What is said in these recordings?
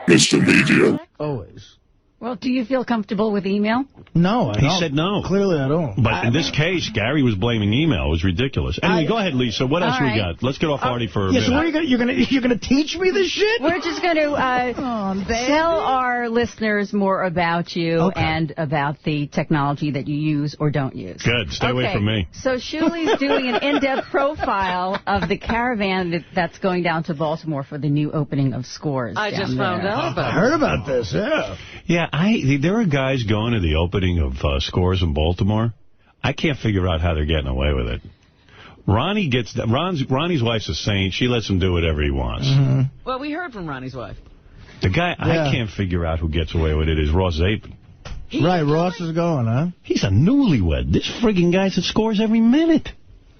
Mr. Media. Always. Well, do you feel comfortable with email? No, I don't. He said no. Clearly I don't. But in this case, Gary was blaming email. It was ridiculous. Anyway, go ahead, Lisa. What else we got? Let's get off Artie for a minute. So what are you're gonna teach me this shit? We're just going to tell our listeners more about you and about the technology that you use or don't use. Good. Stay away from me. So Shuli's doing an in-depth profile of the caravan that's going down to Baltimore for the new opening of Scores. I just found out about it. I heard about this, yeah. Yeah, there are guys going to the opening of Scores in Baltimore. I can't figure out how they're getting away with it. Ronnie's wife's a saint. She lets him do whatever he wants. Mm-hmm. Well, we heard from Ronnie's wife. The guy I can't figure out who gets away with it is Ross Zapin. Right, Ross is going, huh? He's a newlywed. This friggin' guy's at Scores every minute.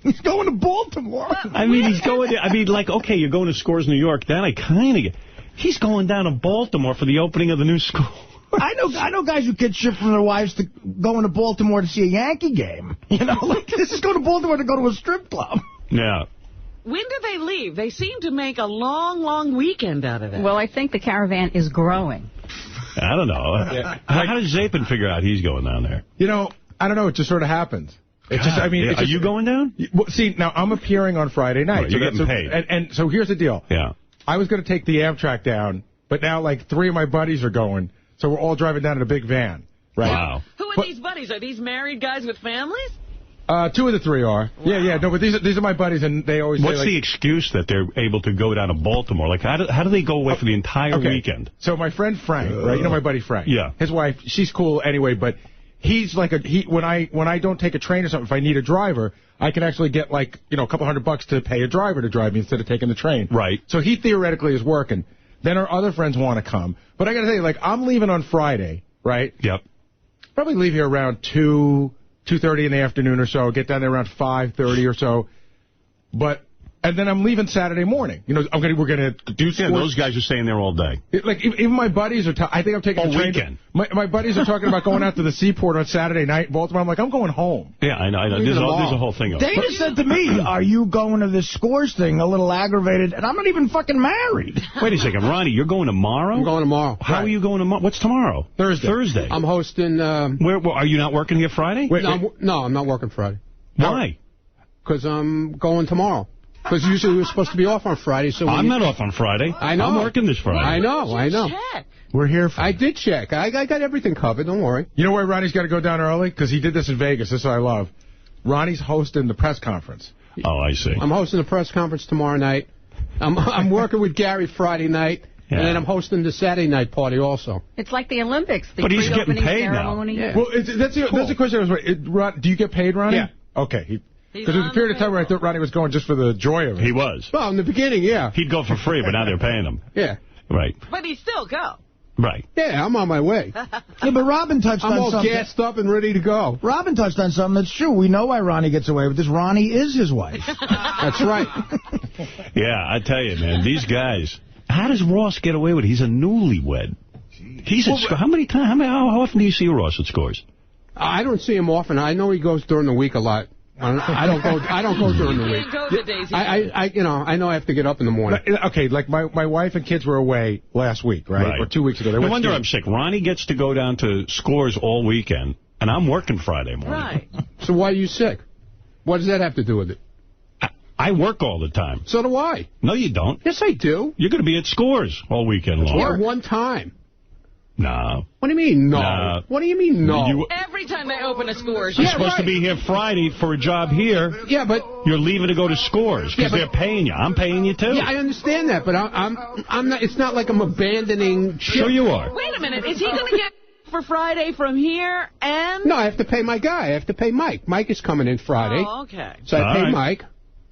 He's going to Baltimore. I mean, he's going to, like, okay, you're going to Scores New York. Then I kind of get... He's going down to Baltimore for the opening of the new school. I know guys who get shit from their wives to going to Baltimore to see a Yankee game. You know, like, this is going to Baltimore to go to a strip club. Yeah. When do they leave? They seem to make a long, long weekend out of it. Well, I think the caravan is growing. I don't know. Yeah. How does Zapin figure out he's going down there? You know, I don't know. It just sort of happens. It's just, I mean, are you going down? Well, see, now I'm appearing on Friday night. Right, you're getting paid. And so here's the deal. Yeah. I was going to take the Amtrak down, but now like 3 of my buddies are going. So we're all driving down in a big van, right? Wow. Who are these buddies? Are these married guys with families? 2 of the 3 are. Wow. Yeah. No, but these are my buddies, and they always What's say, like, the excuse that they're able to go down to Baltimore? Like, how do they go away for the entire weekend? So my friend Frank, right? You know my buddy Frank? Yeah. His wife, she's cool anyway, but he's like when I don't take a train or something, if I need a driver, I can actually get like, a couple $100 to pay a driver to drive me instead of taking the train. Right. So he theoretically is working. Then our other friends want to come. But I got to tell you, like, I'm leaving on Friday, right? Yep. Probably leave here around 2:30 in the afternoon or so, get down there around 5:30 or so. And then I'm leaving Saturday morning. We're going to do Scores. Yeah, those guys are staying there all day. Even my buddies are... I think I'm taking the train. Weekend. My buddies are talking about going out to the seaport on Saturday night in Baltimore. I'm like, I'm going home. Yeah, I know. There's a whole thing. Dana said to me, are you going to this Scores thing a little aggravated? And I'm not even fucking married. Wait a second. Ronnie, you're going tomorrow? I'm going tomorrow. How are you going tomorrow? What's tomorrow? Thursday. I'm hosting... Where are you not working here Friday? No, I'm not working Friday. Why? Because I'm going tomorrow. Because usually we're supposed to be off on Friday. So I'm not off on Friday. I know. I'm working this Friday. I know. Check. We're here for I did check. I got everything covered. Don't worry. You know why Ronnie's got to go down early? Because he did this in Vegas. This is what I love. Ronnie's hosting the press conference. Oh, I see. I'm hosting a press conference tomorrow night. I'm working with Gary Friday night. Yeah. And then I'm hosting the Saturday night party also. It's like the Olympics. But he's getting paid ceremony. now. Yeah. Well, that's the question I was. Do you get paid, Ronnie? Yeah. Okay. Because there was a period of time where I thought Ronnie was going just for the joy of it. He was. Well, in the beginning, yeah. He'd go for free, but now they're paying him. Yeah. Right. But he still go. Right. Yeah, I'm on my way. Yeah, but Robin touched on something. I'm all gassed up and ready to go. Robin touched on something that's true. We know why Ronnie gets away with this. Ronnie is his wife. That's right. Yeah, I tell you, man, these guys. How does Ross get away with it? He's a newlywed. He's at Scores. How often do you see Ross at Scores? I don't see him often. I know he goes during the week a lot. I don't go during the week. Go the days I know I have to get up in the morning. Okay, like my wife and kids were away last week, right? Or 2 weeks ago. No wonder I'm sick. Ronnie gets to go down to Scores all weekend, and I'm working Friday morning. Right. So why are you sick? What does that have to do with it? I work all the time. So do I. No, you don't. Yes, I do. You're going to be at Scores all weekend long. Yeah, one time. No. What do you mean, no? Nah. What do you mean, no? Every time they open a Scores. You're supposed to be here Friday for a job here. Yeah, but... You're leaving to go to Scores because they're paying you. I'm paying you, too. Yeah, I understand that, but I'm not... It's not like I'm abandoning shit. Sure you are. Wait a minute. Is he going to get for Friday from here and... No, I have to pay my guy. I have to pay Mike. Mike is coming in Friday. Oh, okay. So I pay right. Mike.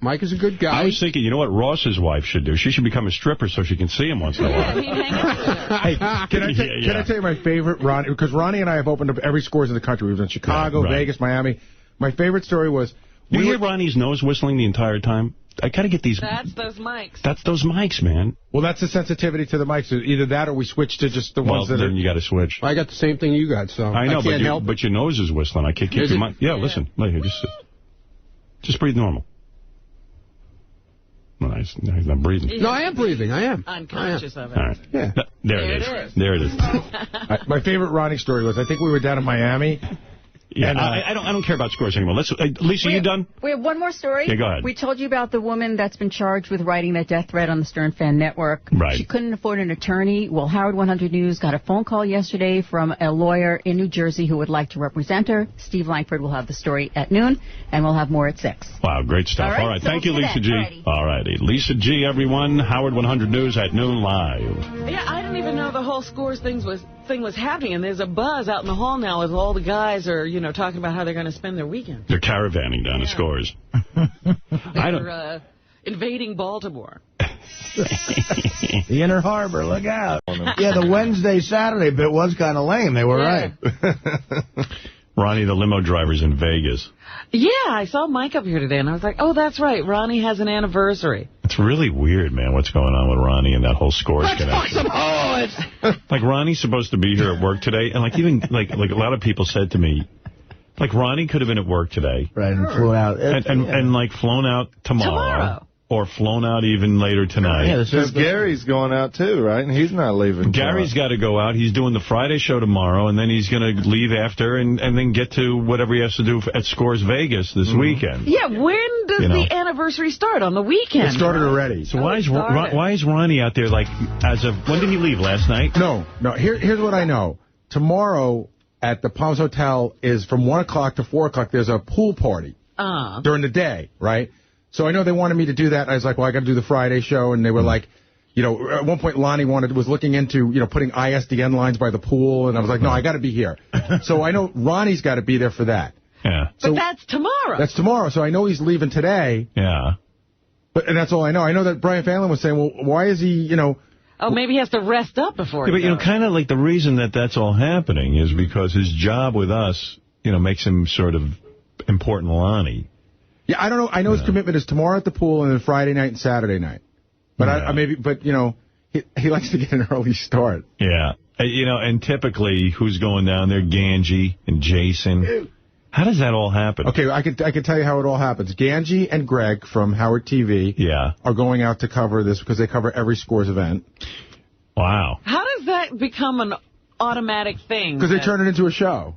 Mike is a good guy. I was thinking, you know what Ross's wife should do? She should become a stripper so she can see him once in a while. Hey, can I tell you my favorite, Ronnie? Because Ronnie and I have opened up every Scores in the country. We've done Chicago, Vegas, Miami. My favorite story was... You hear Ronnie's nose whistling the entire time? I got to get these... That's those mics. That's those mics, man. Well, that's the sensitivity to the mics. Either that or we switch to just the ones that then are... you got to switch. I got the same thing you got, so I know, I can't help. But your nose is whistling. I can't keep your mic... Yeah, listen. Look here, just breathe normal. Well, he's not breathing. No, I am breathing. I am. Unconscious of it. All right. Yeah. There it is. There it is. My favorite Ronnie story was, I think we were down in Miami. Yeah, and, I don't care about scores anymore. Lisa, you done? We have one more story. Yeah, go ahead. We told you about the woman that's been charged with writing that death threat on the Stern Fan Network. Right. She couldn't afford an attorney. Well, Howard 100 News got a phone call yesterday from a lawyer in New Jersey who would like to represent her. Steve Langford will have the story at noon, and we'll have more at 6. Wow, great stuff. All right. So Thank you, Lisa G. All righty. Lisa G, everyone. Howard 100 News at noon live. Yeah, I didn't even know the whole scores thing was happening, and there's a buzz out in the hall now as all the guys are, talking about how they're going to spend their weekend. They're caravanning down to scores. They're invading Baltimore. The Inner Harbor, look out. Yeah, the Wednesday-Saturday bit was kind of lame. They were right. Ronnie the Limo Driver's in Vegas. Yeah, I saw Mike up here today, and I was like, oh, that's right. Ronnie has an anniversary. It's really weird, man, what's going on with Ronnie and that whole scores connection. Like, Ronnie's supposed to be here at work today, and even a lot of people said to me, like, Ronnie could have been at work today. Right, and flew out. And flown out tomorrow. Or flown out even later tonight. Yeah, because Gary's going out, too, right? And he's not leaving. Gary's got to go out. He's doing the Friday show tomorrow, and then he's going to leave after and then get to whatever he has to do at Scores Vegas this weekend. Yeah, when does the anniversary start? On the weekend? It started already. So why is Ronnie out there, when did he leave, last night? No. Here's what I know. Tomorrow at the Palms Hotel is from 1 o'clock to 4 o'clock. There's a pool party during the day, right? So I know they wanted me to do that. I was like, well, I got to do the Friday show. And they were like, at one point Lonnie was looking into, putting ISDN lines by the pool. And I was like, no, I got to be here. So I know Ronnie's got to be there for that. Yeah. But that's tomorrow. That's tomorrow. So I know he's leaving today. Yeah. And that's all I know. I know that Brian Fallon was saying, well, why is he, Oh, maybe he has to rest up before he goes. But, kind of like the reason that's all happening is because his job with us, makes him sort of important Lonnie. Yeah, I don't know. I know his commitment is tomorrow at the pool and then Friday night and Saturday night. But he likes to get an early start. Yeah. And typically, who's going down there? Ganji and Jason. How does that all happen? Okay, I can tell you how it all happens. Ganji and Greg from Howard TV are going out to cover this because they cover every Scores event. Wow. How does that become an automatic thing? Because they turn it into a show.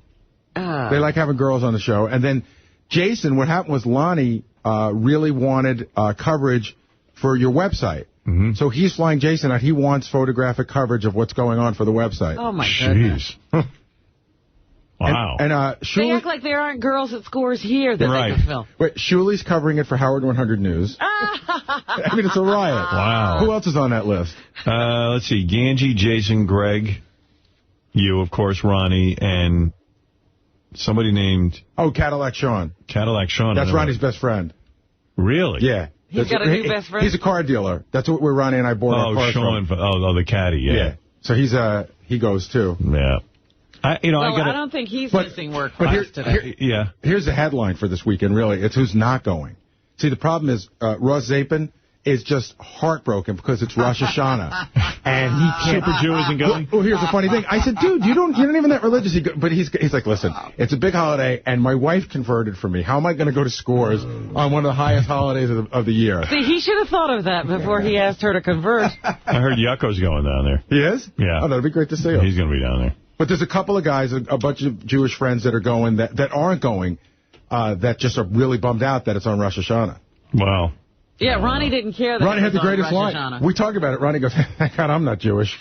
They like having girls on the show. And then Jason, what happened was Lonnie really wanted coverage for your website. Mm-hmm. So he's flying Jason out. He wants photographic coverage of what's going on for the website. Oh, my goodness. Wow. And they act like there aren't girls at Scores here that they can film. Wait, Shuli's covering it for Howard 100 News. I mean, it's a riot. Wow. Who else is on that list? Let's see. Ganji, Jason, Greg, you, of course, Ronnie, and somebody named... Oh, Cadillac Sean. Cadillac Sean. That's Ronnie's best friend. Really? Yeah. He's got a new best friend? He's a car dealer. That's where Ronnie and I bought our cars from. Oh, the caddy, yeah. So he goes, too. Yeah. I don't think he's missing work for us today. Here's the headline for this weekend, really. It's who's not going. See, the problem is Ross Zapin is just heartbroken because it's Rosh Hashanah. And he can't. Super Jew isn't going? Well, here's the funny thing. I said, dude, you're not even that religious. But he's like, listen, it's a big holiday, and my wife converted for me. How am I going to go to Scores on one of the highest holidays of the year? See, he should have thought of that before he asked her to convert. I heard Yucko's going down there. He is? Yeah. Oh, that'd be great to see him. He's going to be down there. But there's a couple of guys, a bunch of Jewish friends that are going, that aren't going, that just are really bummed out that it's on Rosh Hashanah. Wow. Yeah, Ronnie didn't care that Ronnie had the greatest Rosh line. We talked about it. Ronnie goes, thank God I'm not Jewish.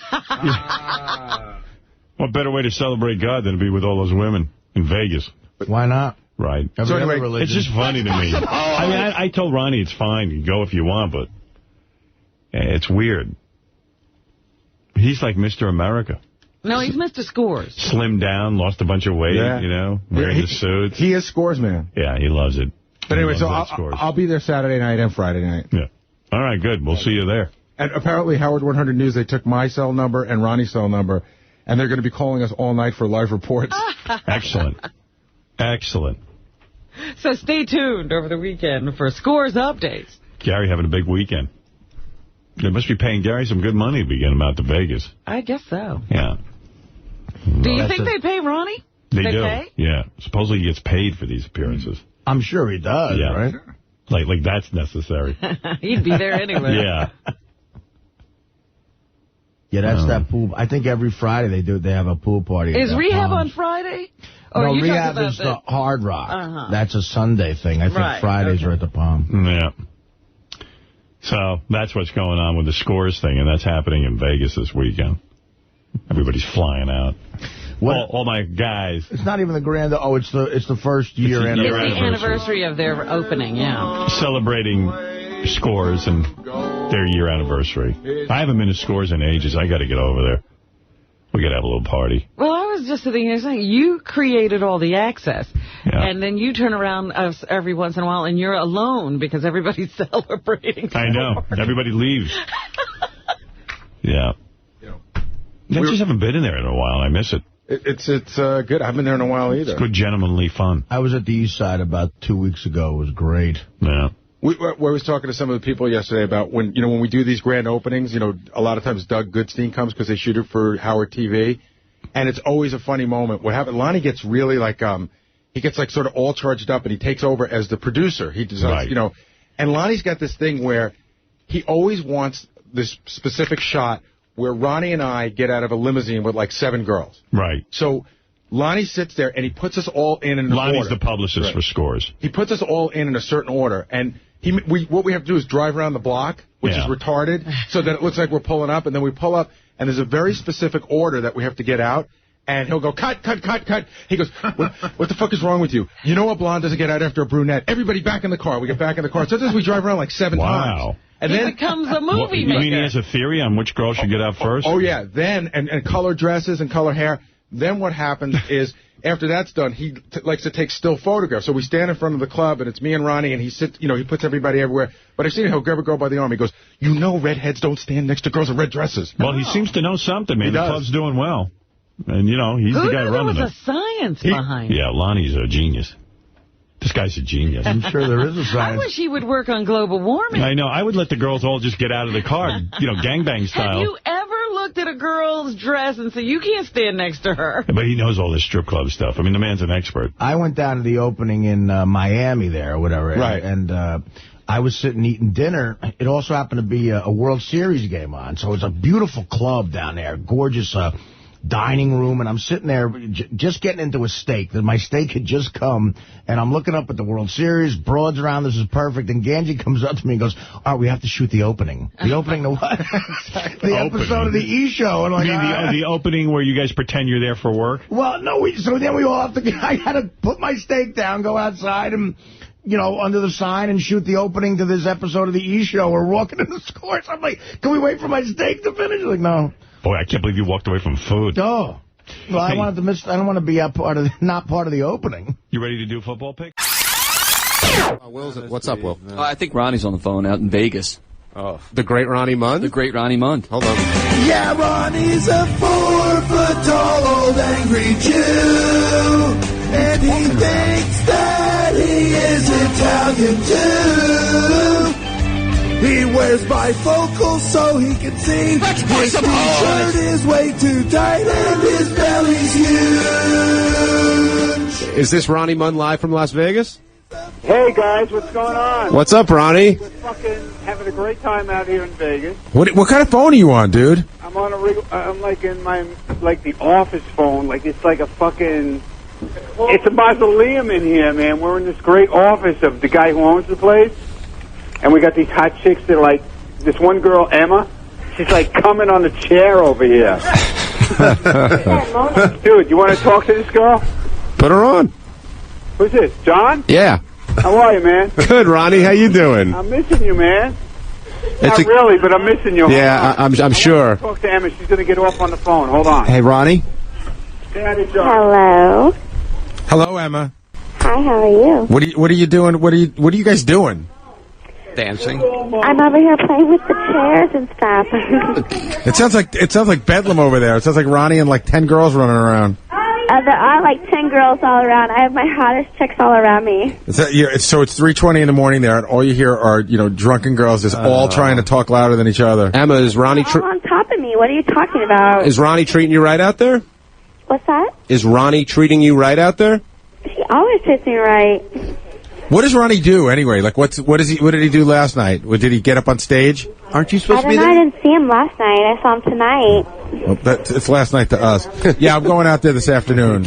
What better way to celebrate God than to be with all those women in Vegas? Why not? Right. So anyway, it's just funny to me. I mean, I told Ronnie it's fine. You go if you want, but it's weird. He's like Mr. America. No, he's Mr. Scores. Slimmed down, lost a bunch of weight, wearing the suits. He is Scores, man. Yeah, he loves it. But anyway, so I'll be there Saturday night and Friday night. Yeah. All right, good. We'll see you there. And apparently, Howard 100 News, they took my cell number and Ronnie's cell number, and they're going to be calling us all night for live reports. Excellent. Excellent. So stay tuned over the weekend for Scores updates. Gary having a big weekend. They must be paying Gary some good money to be getting him out to Vegas. I guess so. Yeah. Do you think they pay Ronnie? They do. Pay? Yeah. Supposedly he gets paid for these appearances. I'm sure he does, right? Like that's necessary. He'd be there anyway. Yeah. Yeah, that's that pool. I think every Friday they have a pool party. Is Rehab on Friday? Or no, Rehab is the Hard Rock. That's a Sunday thing. I think Fridays are at the Palm. Yeah. So that's what's going on with the scores thing, and that's happening in Vegas this weekend. Everybody's flying out. All my guys. It's not even the grand. Oh, it's the first year anniversary. It's the anniversary of their opening, yeah. Celebrating Scores and their year anniversary. I haven't been to Scores in ages. I got to get over there. We got to have a little party. Well, I was just sitting here saying, you created all the access, and then you turn around us every once in a while, and you're alone because everybody's celebrating. I know. Everybody leaves. Yeah. I just haven't been in there in a while. I miss it. It's good. I haven't been there in a while either. It's good, gentlemanly fun. I was at the East Side about 2 weeks ago. It was great. Yeah. We was talking to some of the people yesterday about when we do these grand openings, a lot of times Doug Goodstein comes because they shoot it for Howard TV, and it's always a funny moment. What happened? Lonnie gets really he gets sort of all charged up, and he takes over as the producer. He does, and Lonnie's got this thing where he always wants this specific shot where Ronnie and I get out of a limousine with 7 girls. Right. So Lonnie sits there, and he puts us all in an order. Lonnie's the publicist for Scores. He puts us all in a certain order, and what we have to do is drive around the block, which is retarded, so that it looks like we're pulling up, and then we pull up, and there's a very specific order that we have to get out, and he'll go, cut, cut, cut, cut. He goes, what the fuck is wrong with you? You know a blonde doesn't get out after a brunette. Everybody back in the car. We get back in the car. Sometimes we drive around 7 times. Wow. And then it becomes a movie maker. You mean he has a theory on which girl should get out first? Oh, yeah. Then, and color dresses and color hair. Then what happens is, after that's done, he likes to take still photographs. So we stand in front of the club, and it's me and Ronnie, and he sits, he puts everybody everywhere. But I've seen him, he'll grab a girl by the arm. He goes, redheads don't stand next to girls in red dresses. Well, he seems to know something, man. The club's doing well. And, he's the guy running it. There was a science behind it. Yeah, Lonnie's a genius. This guy's a genius. I'm sure there is a science. I wish he would work on global warming. I know. I would let the girls all just get out of the car, gangbang style. Have you ever looked at a girl's dress and said, you can't stand next to her? But he knows all this strip club stuff. I mean, the man's an expert. I went down to the opening in Miami there or whatever. Right. And I was sitting eating dinner. It also happened to be a World Series game on. So it's a beautiful club down there, gorgeous dining room, and I'm sitting there just getting into a steak. My steak had just come, and I'm looking up at the World Series, broads around, this is perfect, and Ganji comes up to me and goes, all right, we have to shoot the opening. The opening to what? The episode of the E! Show. And you mean the opening where you guys pretend you're there for work? Well, no, so then we all have to, I had to put my steak down, go outside, and under the sign and shoot the opening to this episode of the E! Show. We're walking in the Scores. I'm like, can we wait for my steak to finish? Like, no. Boy, I can't believe you walked away from food. Oh. Well, I wanted to miss. I don't want to be not part of the opening. You ready to do a football pick? What's up, Will? I think Ronnie's on the phone out in Vegas. Oh, the great Ronnie Mund? The great Ronnie Mund. Hold on. Yeah, Ronnie's a 4-foot-tall old angry Jew, and he thinks that he is Italian too. He wears bifocals so he can see. His t-shirt is way too tight and his belly's huge. Is this Ronnie Mund live from Las Vegas? Hey, guys, what's going on? What's up, Ronnie? We're fucking having a great time out here in Vegas. What kind of phone are you on, dude? I'm on I'm in my, the office phone. It's like a fucking... It's a mausoleum in here, man. We're in this great office of the guy who owns the place. And we got these hot chicks that this one girl, Emma, she's coming on the chair over here. Dude, you want to talk to this girl? Put her on. Who's this, John? Yeah. How are you, man? Good, Ronnie. How you doing? I'm missing you, man. Not really, but I'm missing you. Yeah, I'm sure. Talk to Emma. She's going to get off on the phone. Hold on. Hey, Ronnie. Hello. Hello, Emma. Hi, how are you? What are you doing? What are you guys doing? Dancing. I'm over here playing with the chairs and stuff. It sounds like Bedlam over there. It sounds like Ronnie and 10 girls running around. There are 10 girls all around. I have my hottest chicks all around me. So it's 3:20 in the morning there, and all you hear are drunken girls just all trying to talk louder than each other. Emma, is Ronnie all on top of me? What are you talking about? Is Ronnie treating you right out there? What's that? Is Ronnie treating you right out there? She always treats me right. What does Ronnie do anyway? Like, what did he do last night? Did he get up on stage? Aren't you supposed to be I there? didn't see him last night. I saw him tonight. Well, it's last night to us. Yeah, I'm going out there this afternoon.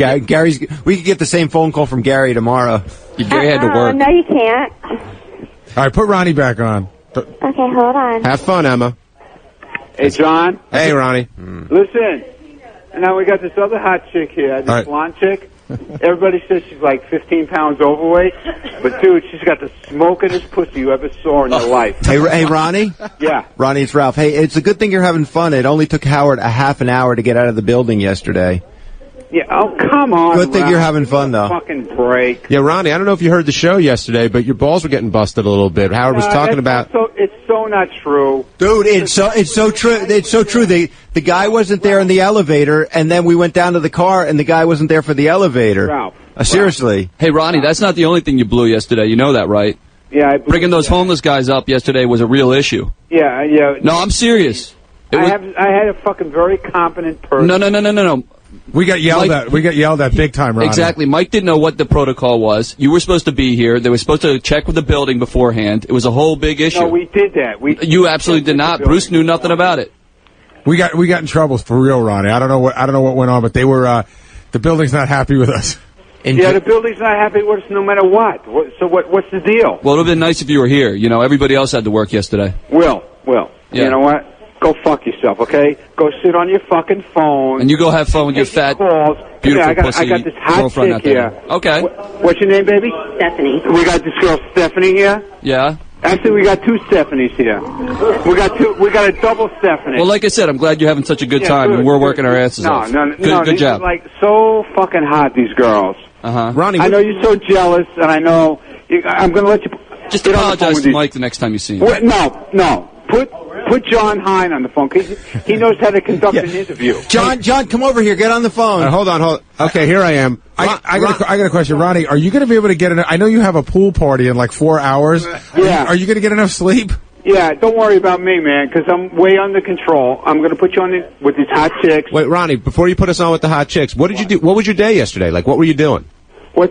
We could get the same phone call from Gary tomorrow. Gary had to work. No, you can't. All right, put Ronnie back on. Okay, hold on. Have fun, Emma. Hey, John. Hey, Ronnie. Listen. Now we got this other hot chick here, this blonde chick. Everybody says she's like 15 pounds overweight, but dude, she's got the smokingest pussy you ever saw in your life. Hey, Ronnie? Yeah. Ronnie, it's Ralph. Hey, it's a good thing you're having fun. It only took Howard a half an hour to get out of the building yesterday. Yeah, oh, come on, Good thing Ralph. you're having fun, though. Fucking break. Yeah, Ronnie, I don't know if you heard the show yesterday, but your balls were getting busted a little bit. Howard was talking about... It's so not true. Dude, it's so true. It's so true. The guy wasn't there in the elevator, and then we went down to the car, and the guy wasn't there for the elevator. Ralph. Seriously. Hey, Ronnie, that's not the only thing you blew yesterday. You know that, right? Yeah. Bringing those homeless guys up yesterday was a real issue. Yeah, yeah. No, I'm serious. I had a fucking very competent person. No. We got yelled at. We got yelled at big time, Ronnie. Exactly. Mike didn't know what the protocol was. You were supposed to be here. They were supposed to check with the building beforehand. It was a whole big issue. No, we did that. You absolutely did not. Bruce knew nothing about it. We got in trouble for real, Ronnie. I don't know what went on, but they were the building's not happy with us. Yeah, the building's not happy with us no matter what. So what's the deal? Well, it would have been nice if you were here. You know, everybody else had to work yesterday. Will, Yeah. you know what? Go fuck yourself, okay? Go sit on your fucking phone. And you go have fun with your fat, calls. beautiful I got pussy this hot girlfriend chick out there. here. Okay. What's your name, baby? Stephanie. We got this girl Stephanie here. Yeah. Actually, we got two Stephanies here. We got a double Stephanie. Well, like I said, I'm glad you're having such a good time, and we're working our asses off. No, Good job. These are, like, so fucking hot, these girls. Ronnie, I know you're so jealous, and I know... I'm going to let you... Just apologize to Mike the next time you see him. No. Put John Hine on the phone, because he knows how to conduct an interview. John, come over here. Get on the phone. Hold on. Okay, here I am. I got a question, Ronnie. Are you going to be able to get enough? I know you have a pool party in like 4 hours. Yeah. Are you going to get enough sleep? Yeah, don't worry about me, man, because I'm way under control. I'm going to put you on with these hot chicks. Wait, Ronnie, before you put us on with the hot chicks, what did you do? What was your day yesterday? Like, what were you doing? What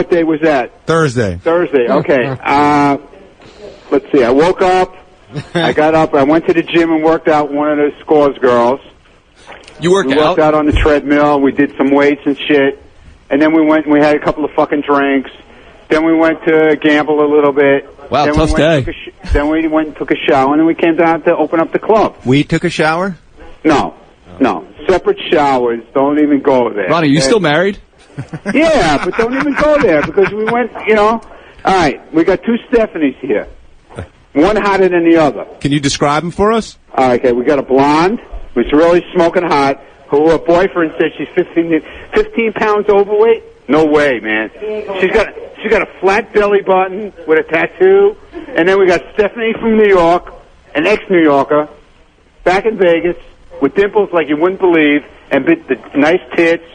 day was that? Thursday. Okay. Let's see. I woke up. I got up. I went to the gym and worked out one of the Scores girls. You worked out? We worked out on the treadmill. We did some weights and shit. And then we went and we had a couple of fucking drinks. Then we went to gamble a little bit. Wow, tough day. Then we went and took a shower, and then we came down to open up the club. We took a shower? No. Separate showers. Don't even go there. Ronnie, you still married? Yeah, but don't even go there because we went, All right, we got two Stephanies here. One hotter than the other. Can you describe them for us? All right, okay, we got a blonde who's really smoking hot, who her boyfriend said she's 15 pounds overweight. No way, man. She's got a flat belly button with a tattoo. And then we got Stephanie from New York, an ex-New Yorker, back in Vegas, with dimples like you wouldn't believe, and the nice tits,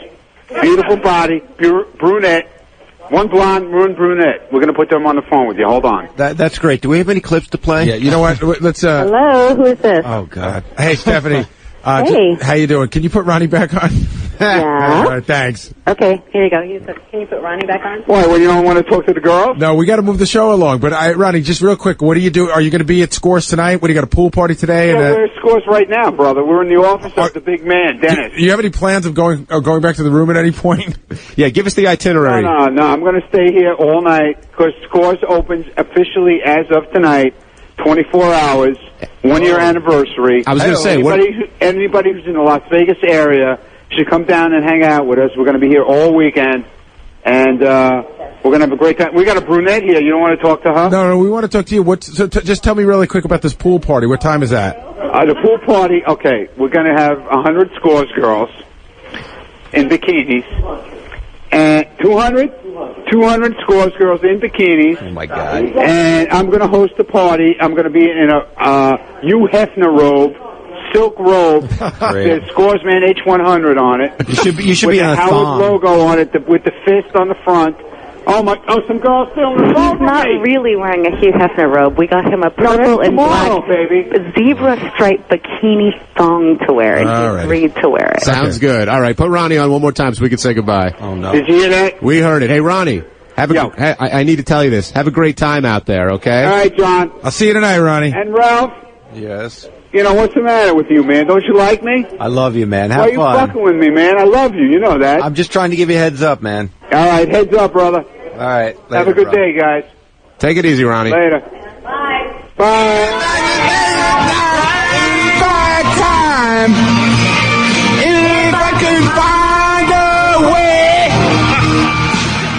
beautiful body, brunette. One blonde, one brunette. We're going to put them on the phone with you. Hold on. That's great. Do we have any clips to play? Yeah, you know what? Let's. Hello, who is this? Oh, God. Hey, Stephanie. Hey. How you doing? Can you put Ronnie back on? Yeah. All right, thanks. Okay, here you go. Can you put Ronnie back on? Why, you don't want to talk to the girls? No, we got to move the show along. But, Ronnie, just real quick, what do you do? Are you going to be at Scores tonight? What, do you got a pool party today? We're at Scores right now, brother. We're in the office of the big man, Dennis. Do you have any plans of going back to the room at any point? Yeah, give us the itinerary. No, I'm going to stay here all night because Scores opens officially as of tonight, 24 hours, 1 year anniversry. I was going to say, anybody who's in the Las Vegas area should come down and hang out with us. We're going to be here all weekend, and we're going to have a great time. We got a brunette here. You don't want to talk to her? No, we want to talk to you. Just tell me really quick about this pool party. What time is that? The pool party, okay, we're going to have 100 Scores girls in bikinis, and 200 Scores girls in bikinis. Oh, my God. And I'm going to host a party. I'm going to be in a Hugh Hefner robe, silk robe. There's Scoresman H100 on it. You should be in a Howard thong. logo on it with the fist on the front. Some girls still on the phone. He's not really wearing a Hugh Hefner robe. We got him a purple and black zebra stripe bikini thong to wear, and he agreed to wear it. Sounds good. All right, put Ronnie on one more time so we can say goodbye. Oh, no. Did you hear that? We heard it. Hey, Ronnie. I need to tell you this. Have a great time out there, okay? All right, John. I'll see you tonight, Ronnie. And Ralph. Yes. You know, what's the matter with you, man? Don't you like me? I love you, man. Why Have are you fun. fucking with me, man? I love you. You know that. I'm just trying to give you a heads up, man. All right, heads up, brother. All right. Later, Have a good day, guys. Take it easy, Ronnie. Later. Bye. Bye. Time. If I can find a way.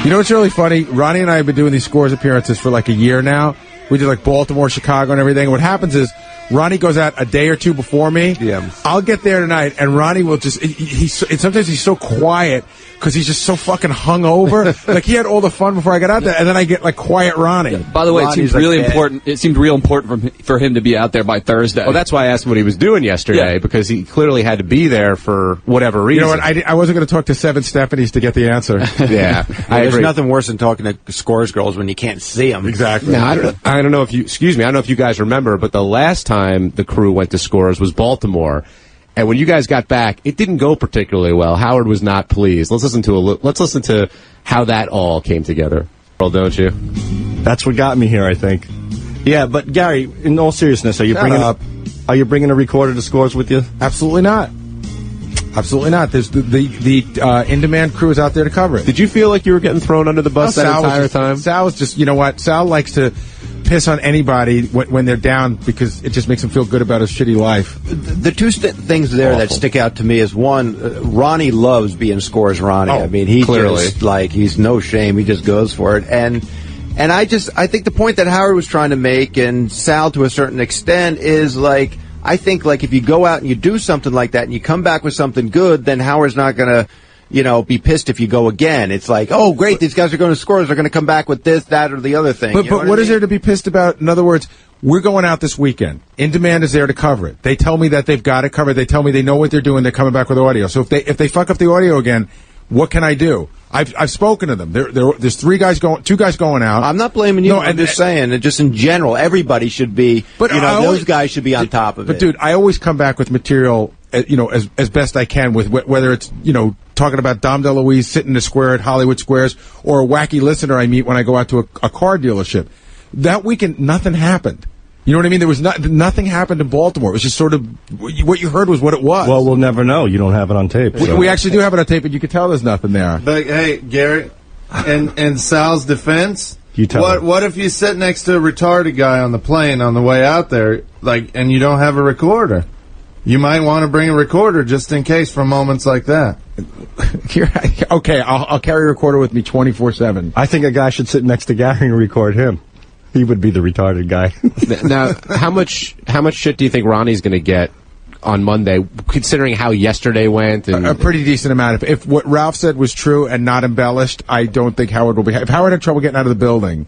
You know what's really funny? Ronnie and I have been doing these Scores appearances for like a year now. We did like Baltimore, Chicago, and everything. And what happens is Ronnie goes out a day or two before me. Yeah. I'll get there tonight, and Ronnie will just, sometimes he's so quiet because he's just so fucking hungover. Like, he had all the fun before I got out there, and then I get like quiet Ronnie. By the way, it seems really important. It seemed real important for him to be out there by Thursday. Well, that's why I asked him what he was doing yesterday, because he clearly had to be there for whatever reason. You know what? I wasn't going to talk to 7 Stephanies to get the answer. Yeah. There's nothing worse than talking to Scores girls when you can't see them. Exactly. Now, I don't know if you, excuse me, I don't know if you guys remember, but the last time the crew went to Scores was Baltimore. And when you guys got back, it didn't go particularly well. Howard was not pleased. Let's listen to how that all came together. Well, don't you? That's what got me here, I think. Yeah, but Gary, in all seriousness, are you bringing a recorder to Scores with you? Absolutely not. Absolutely not. There's the in-demand crew is out there to cover it. Did you feel like you were getting thrown under the bus that entire time? Sal was just, you know what? Sal likes to piss on anybody when they're down because it just makes him feel good about his shitty life. The two things there that stick out to me is, one, Ronnie loves being Scores Ronnie. I mean, he just, like, he's no shame. He just goes for it. And I think the point that Howard was trying to make, and Sal to a certain extent, is like, I think, like, if you go out and you do something like that and you come back with something good, then Howard's not going to, you know, be pissed if you go again. It's like, oh, great, these guys are going to Scores. They're going to come back with this, that, or the other thing. But what is there to be pissed about? In other words, we're going out this weekend. In Demand is there to cover it. They tell me that they've got it covered. They tell me they know what they're doing. They're coming back with audio. So if they fuck up the audio again, what can I do? I've spoken to them. There's 2 guys going out. I'm not blaming you. No, I'm just saying, just in general, everybody should be. But those guys should be on top of it. But dude, I always come back with material, as best I can with whether it's talking about Dom DeLuise sitting in the square at Hollywood Squares or a wacky listener I meet when I go out to a car dealership. That weekend, nothing happened. You know what I mean? There was nothing happened in Baltimore. It was just sort of what you heard was what it was. Well, we'll never know. You don't have it on tape. We actually do have it on tape, and you can tell there's nothing there. But hey, Gary, in Sal's defense, what if you sit next to a retarded guy on the plane on the way out there, and you don't have a recorder? You might want to bring a recorder just in case for moments like that. Okay, I'll carry a recorder with me 24/7. I think a guy should sit next to Gary and record him. He would be the retarded guy. Now, how much shit do you think Ronnie's going to get on Monday, considering how yesterday went? And a pretty decent amount. If what Ralph said was true and not embellished, I don't think Howard will be. If Howard had trouble getting out of the building,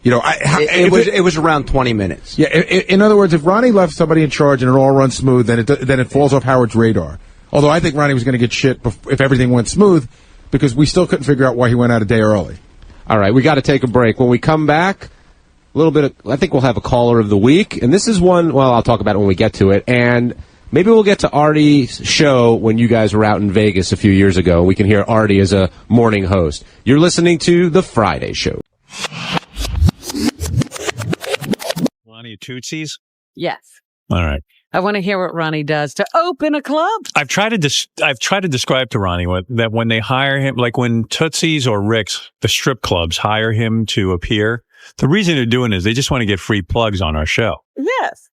it was around 20 minutes. Yeah. In other words, if Ronnie left somebody in charge and it all runs smooth, then it falls off Howard's radar. Although I think Ronnie was going to get shit if everything went smooth, because we still couldn't figure out why he went out a day early. All right, we got to take a break. When we come back, a little bit I think we'll have a caller of the week, and this is one, well, I'll talk about it when we get to it, and maybe we'll get to Artie's show when you guys were out in Vegas a few years ago. We can hear Artie as a morning host. You're listening to The Friday Show. Ronnie Tootsies? Yes. All right. I want to hear what Ronnie does to open a club. I've tried to describe to Ronnie that when they hire him, like when Tootsies or Rick's, the strip clubs, hire him to appear, the reason they're doing it is they just want to get free plugs on our show. Yes.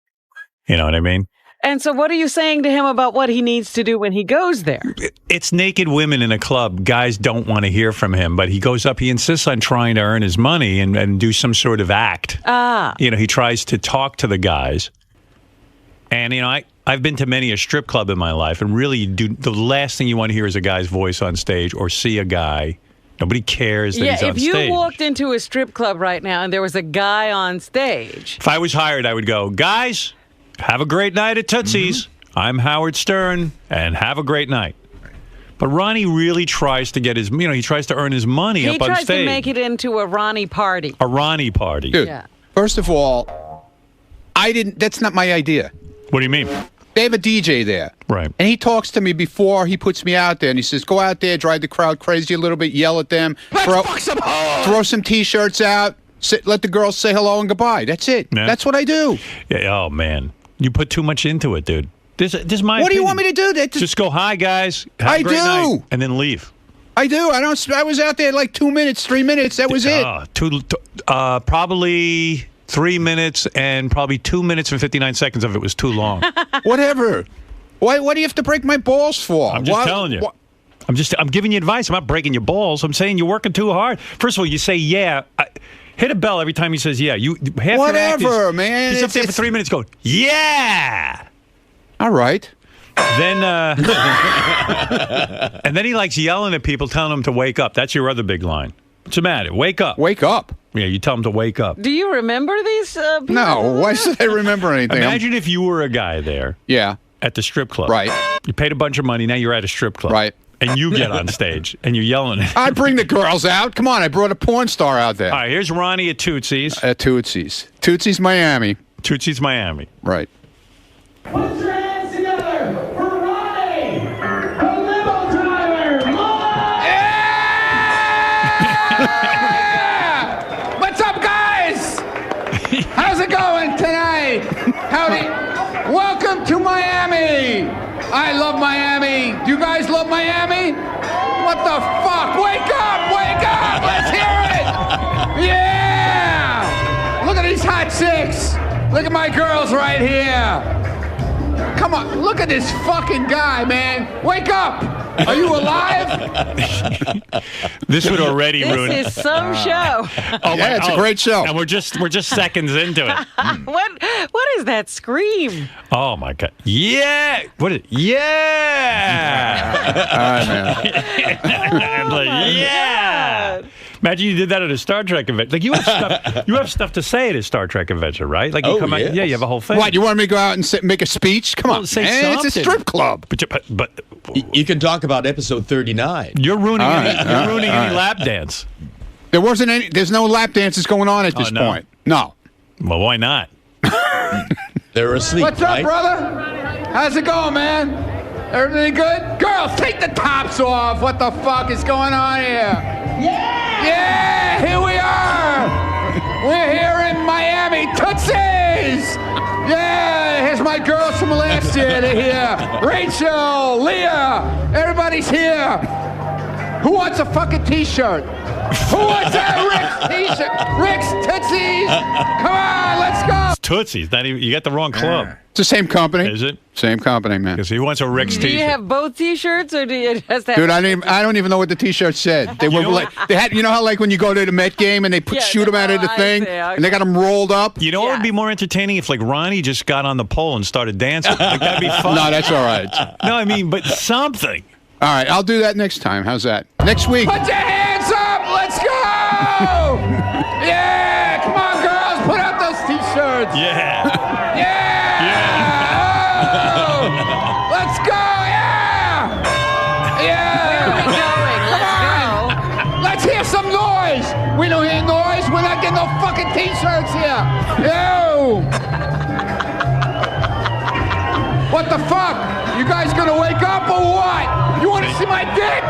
You know what I mean? And so what are you saying to him about what he needs to do when he goes there? It's naked women in a club. Guys don't want to hear from him, but he goes up. He insists on trying to earn his money and do some sort of act. He tries to talk to the guys. And, I've been to many a strip club in my life, and really the last thing you want to hear is a guy's voice on stage or see a guy. Nobody cares that he's on stage. Yeah, if you walked into a strip club right now and there was a guy on stage. If I was hired, I would go, guys, have a great night at Tootsie's. Mm-hmm. I'm Howard Stern, and have a great night. But Ronnie really tries to get his, he tries to earn his money up on stage. He tries to make it into a Ronnie party. A Ronnie party. Dude, first of all, that's not my idea. What do you mean? They have a DJ there. Right. And he talks to me before he puts me out there, and he says, go out there, drive the crowd crazy a little bit, yell at them. Throw some T-shirts out, let the girls say hello and goodbye. That's it. Yeah. That's what I do. Yeah. Oh, man. You put too much into it, dude. This is my What opinion. do you want me to do? Just go, hi, guys. Have a great night, and then leave. I do. I was out there like 2 minutes, 3 minutes. That was it. Probably 3 minutes, and probably 2 minutes and 59 seconds of it was too long. Whatever. Why do you have to break my balls for? I'm just telling you. I'm giving you advice. I'm not breaking your balls. I'm saying you're working too hard. First of all, you say yeah. Hit a bell every time he says yeah. Whatever, man. He's up there for 3 minutes going, yeah. All right. Then, and then he likes yelling at people, telling them to wake up. That's your other big line. What's the matter? Wake up. Wake up. Yeah, you tell them to wake up. Do you remember these people? No. Why should I remember anything? Imagine if you were a guy there. Yeah. At the strip club. Right. You paid a bunch of money. Now you're at a strip club. Right. And you get on stage and you're yelling at I bring the girls out. Come on, I brought a porn star out there. All right, here's Ronnie at Tootsie's. At Tootsie's. Tootsie's Miami. Tootsie's Miami. Right. Put your hands together for Ronnie, the limo driver. Yeah! What's up, guys? How's it going tonight? Howdy. Welcome to Miami. I love Miami. Do you guys love Miami? What the fuck? Wake up! Wake up! Let's hear it! Yeah! Look at these hot chicks. Look at my girls right here. Come on, look at this fucking guy, man. Wake up! Are you alive? This would already ruin This is some show. It's a great show. And we're just seconds into it. What is that scream? Oh my God! Yeah, what is it? Yeah! All right, man. Yeah! Imagine you did that at a Star Trek event. Like you have stuff to say at a Star Trek adventure, right? Like you come out, you have a whole thing. What? You want me to go out and make a speech? Come on, say man. something. It's a strip club. But you can talk about episode 39. You're ruining any lap dance. There's no lap dances going on at this point. No. Well, why not? They're asleep. What's up, brother? How's it going, man? Everything good? Girls, take the tops off. What the fuck is going on here? Yeah, here we are. We're here in Miami. Tootsies. Yeah, here's my girls from last year. They're here. Rachel, Leah, everybody's here. Who wants a fucking T-shirt? Who wants that Rick's T-shirt? Rick's Tootsies. Come on, let's go. It's Tootsie's. Not even, you got the wrong club. It's the same company. Is it? Same company, man. Because he wants a Rick's Do T-shirt. you have both T-shirts, or do you just have? Dude, I don't even know what the T-shirt said. They were they had, you know how like when you go to the Met game and they shoot them out of the thing, and they got them rolled up. You know what would be more entertaining if like Ronnie just got on the pole and started dancing? Like that'd be fun. No, that's all right. No, I mean, but something. All right, I'll do that next time. How's that? Next week. Put your hands up. Let's go. Yeah, come on, girls. Put out those T-shirts. Yeah. Oh, let's go. Yeah. Come on. Let's hear some noise. We don't hear noise. We're not getting no fucking T-shirts here. Yo. What the fuck? You guys gonna wake up or what? You want to see my dick?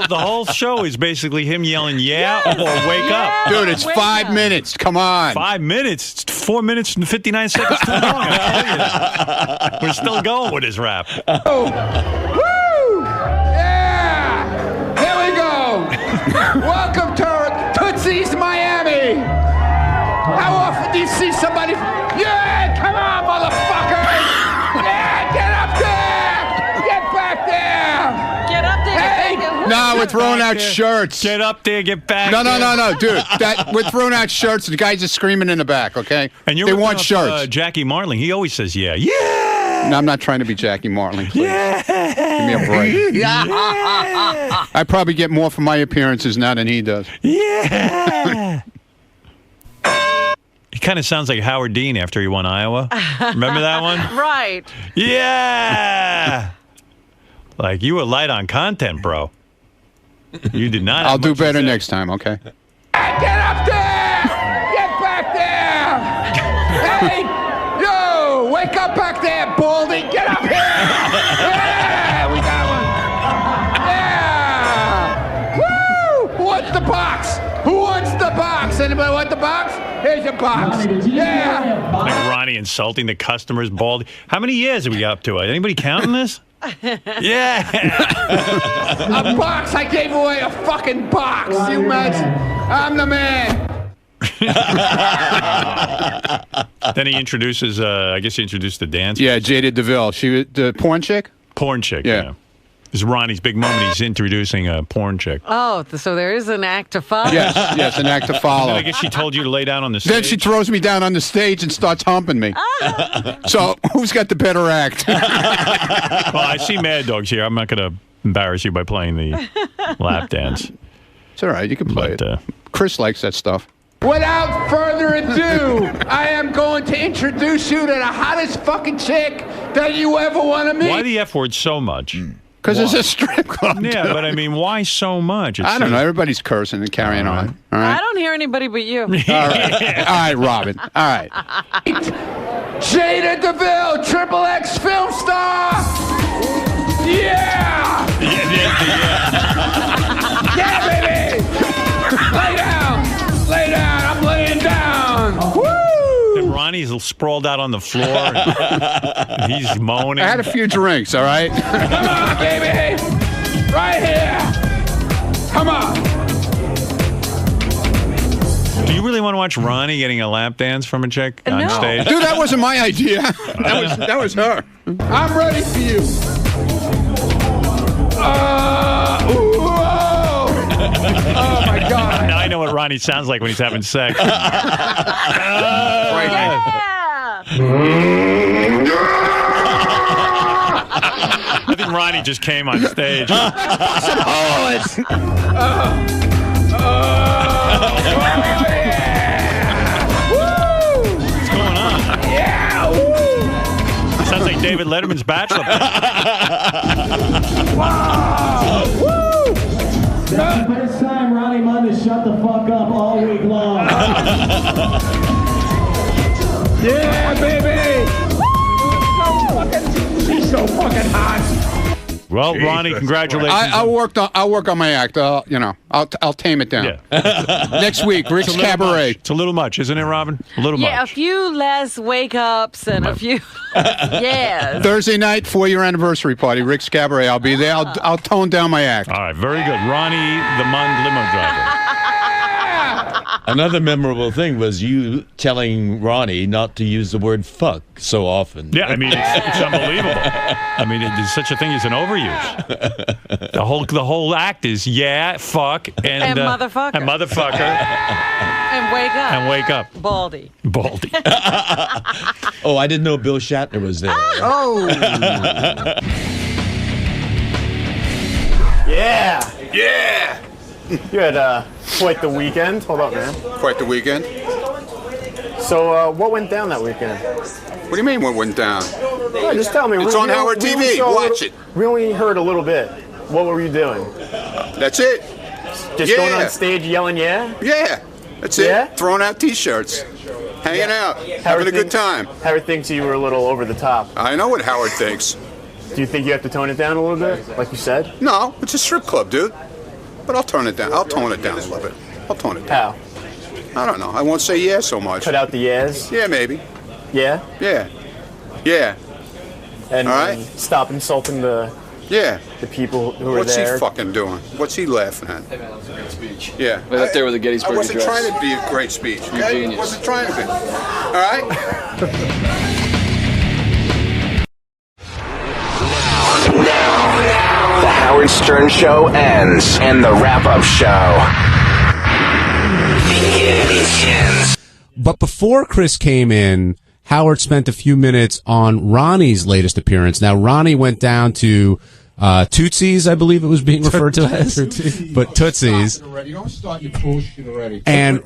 The whole show is basically him yelling "yeah" or "wake up." Dude, it's 5 minutes. Come on. 5 minutes. It's 4 minutes and 59 seconds too long. I tell you. We're still going with his rap. Oh. Woo! Yeah! Here we go. Welcome to Tootsie's Miami. How often do you see somebody? Yeah! Come on, motherfuckers! Yeah! Get up there! Get back there! Get up there! Hey! No, we're throwing out shirts. Get up there, get back. No, dude. We're throwing out shirts. The guys are screaming in the back. Okay, and they want shirts. Jackie Martling, he always says, "Yeah, yeah." No, I'm not trying to be Jackie Martling. Please. Yeah. Give me a break. Yeah. I probably get more from my appearances now than he does. Yeah. He kind of sounds like Howard Dean after he won Iowa. Remember that one? Right. Yeah. Like, you were light on content, bro. You did not. I'll do better next time, okay? Get up there! Get back there! Hey! Yo! Wake box. Yeah. Like Ronnie insulting the customers, bald. How many years are we up to? Anybody counting this? Yeah. A box. I gave away a fucking box. You mess. I'm the man. Then he introduces, I guess he introduced the dance. Yeah, Jada DeVille. She was the porn chick? Porn chick, yeah. This is Ronnie's big moment. He's introducing a porn chick. Oh, so there is an act to follow. Yes, an act to follow. I guess she told you to lay down on the stage. Then she throws me down on the stage and starts humping me. So who's got the better act? Well, I see Mad Dogs here. I'm not going to embarrass you by playing the lap dance. It's all right. You can play it. Chris likes that stuff. Without further ado, I am going to introduce you to the hottest fucking chick that you ever want to meet. Why the F word so much? Because it's a strip club. Yeah, dude. but I mean, why so much? I don't know. Everybody's cursing and carrying on. All right. I don't hear anybody but you. All right, Robin. All right. Jada DeVille, Triple X film star. Yeah. Yeah, baby. Lay down. Lay down. I'm laying down. Woo. And Ronnie's sprawled out on the floor. And he's moaning. I had a few drinks, all right? Come on, baby. Right here. Come on. Do you really want to watch Ronnie getting a lap dance from a chick on stage? Dude, that wasn't my idea. That was her. I'm ready for you. Oh, my God. Now I know what Ronnie sounds like when he's having sex. I think Ronnie just came on stage. Some hoes. What's going on? Yeah. Woo. Sounds like David Letterman's Bachelor. Wow. Woo. That's the first time Ronnie Munn has shut the fuck up all week long. Yeah, baby. She's so fucking hot. Well, Jesus, Ronnie, congratulations. I'll work on my act. I'll tame it down. Yeah. Next week, Rick's Cabaret. It's a little much, isn't it, Robin? A little much. Yeah, a few less wake-ups and a few... yeah. Thursday night, 4-year anniversary party, Rick's Cabaret. I'll be there. I'll tone down my act. All right, very good. Ronnie the Limo Driver. Another memorable thing was you telling Ronnie not to use the word fuck so often. Yeah, I mean, it's unbelievable. I mean, there's such a thing as an overuse. The whole act is fuck, and motherfucker. And motherfucker. And wake up. And wake up. Baldy. Oh, I didn't know Bill Shatner was there. Oh. Yeah. You had quite the weekend. Hold up, man. Quite the weekend. So, what went down that weekend? What do you mean what went down? No, just tell me. It's on Howard TV. Watch it. We only heard a little bit. What were you doing? That's it. Just going on stage yelling, yeah? Yeah. That's it. Throwing out T-shirts. Hanging out. Having a good time. Howard thinks you were a little over the top. I know what Howard thinks. Do you think you have to tone it down a little bit, like you said? No, it's a strip club, dude. But I'll tone it down. I'll tone it down a little bit. I'll tone it down. How? I don't know. I won't say yeah so much. Cut out the yes? Yeah, maybe. Yeah? Yeah. And, all right. And stop insulting the people who are What's there. What's he fucking doing? What's he laughing at? Hey man, that was a great speech. Yeah. Right up there with the Gettysburg I wasn't Address. trying to be a great speech. You're Okay? genius. Wasn't trying to be. All right? The Howard Stern Show ends, and the wrap-up show begins. But before Chris came in, Howard spent a few minutes on Ronnie's latest appearance. Now, Ronnie went down to Tootsie's, I believe it was being referred to as. But Tootsie's. You don't start your bullshit already. And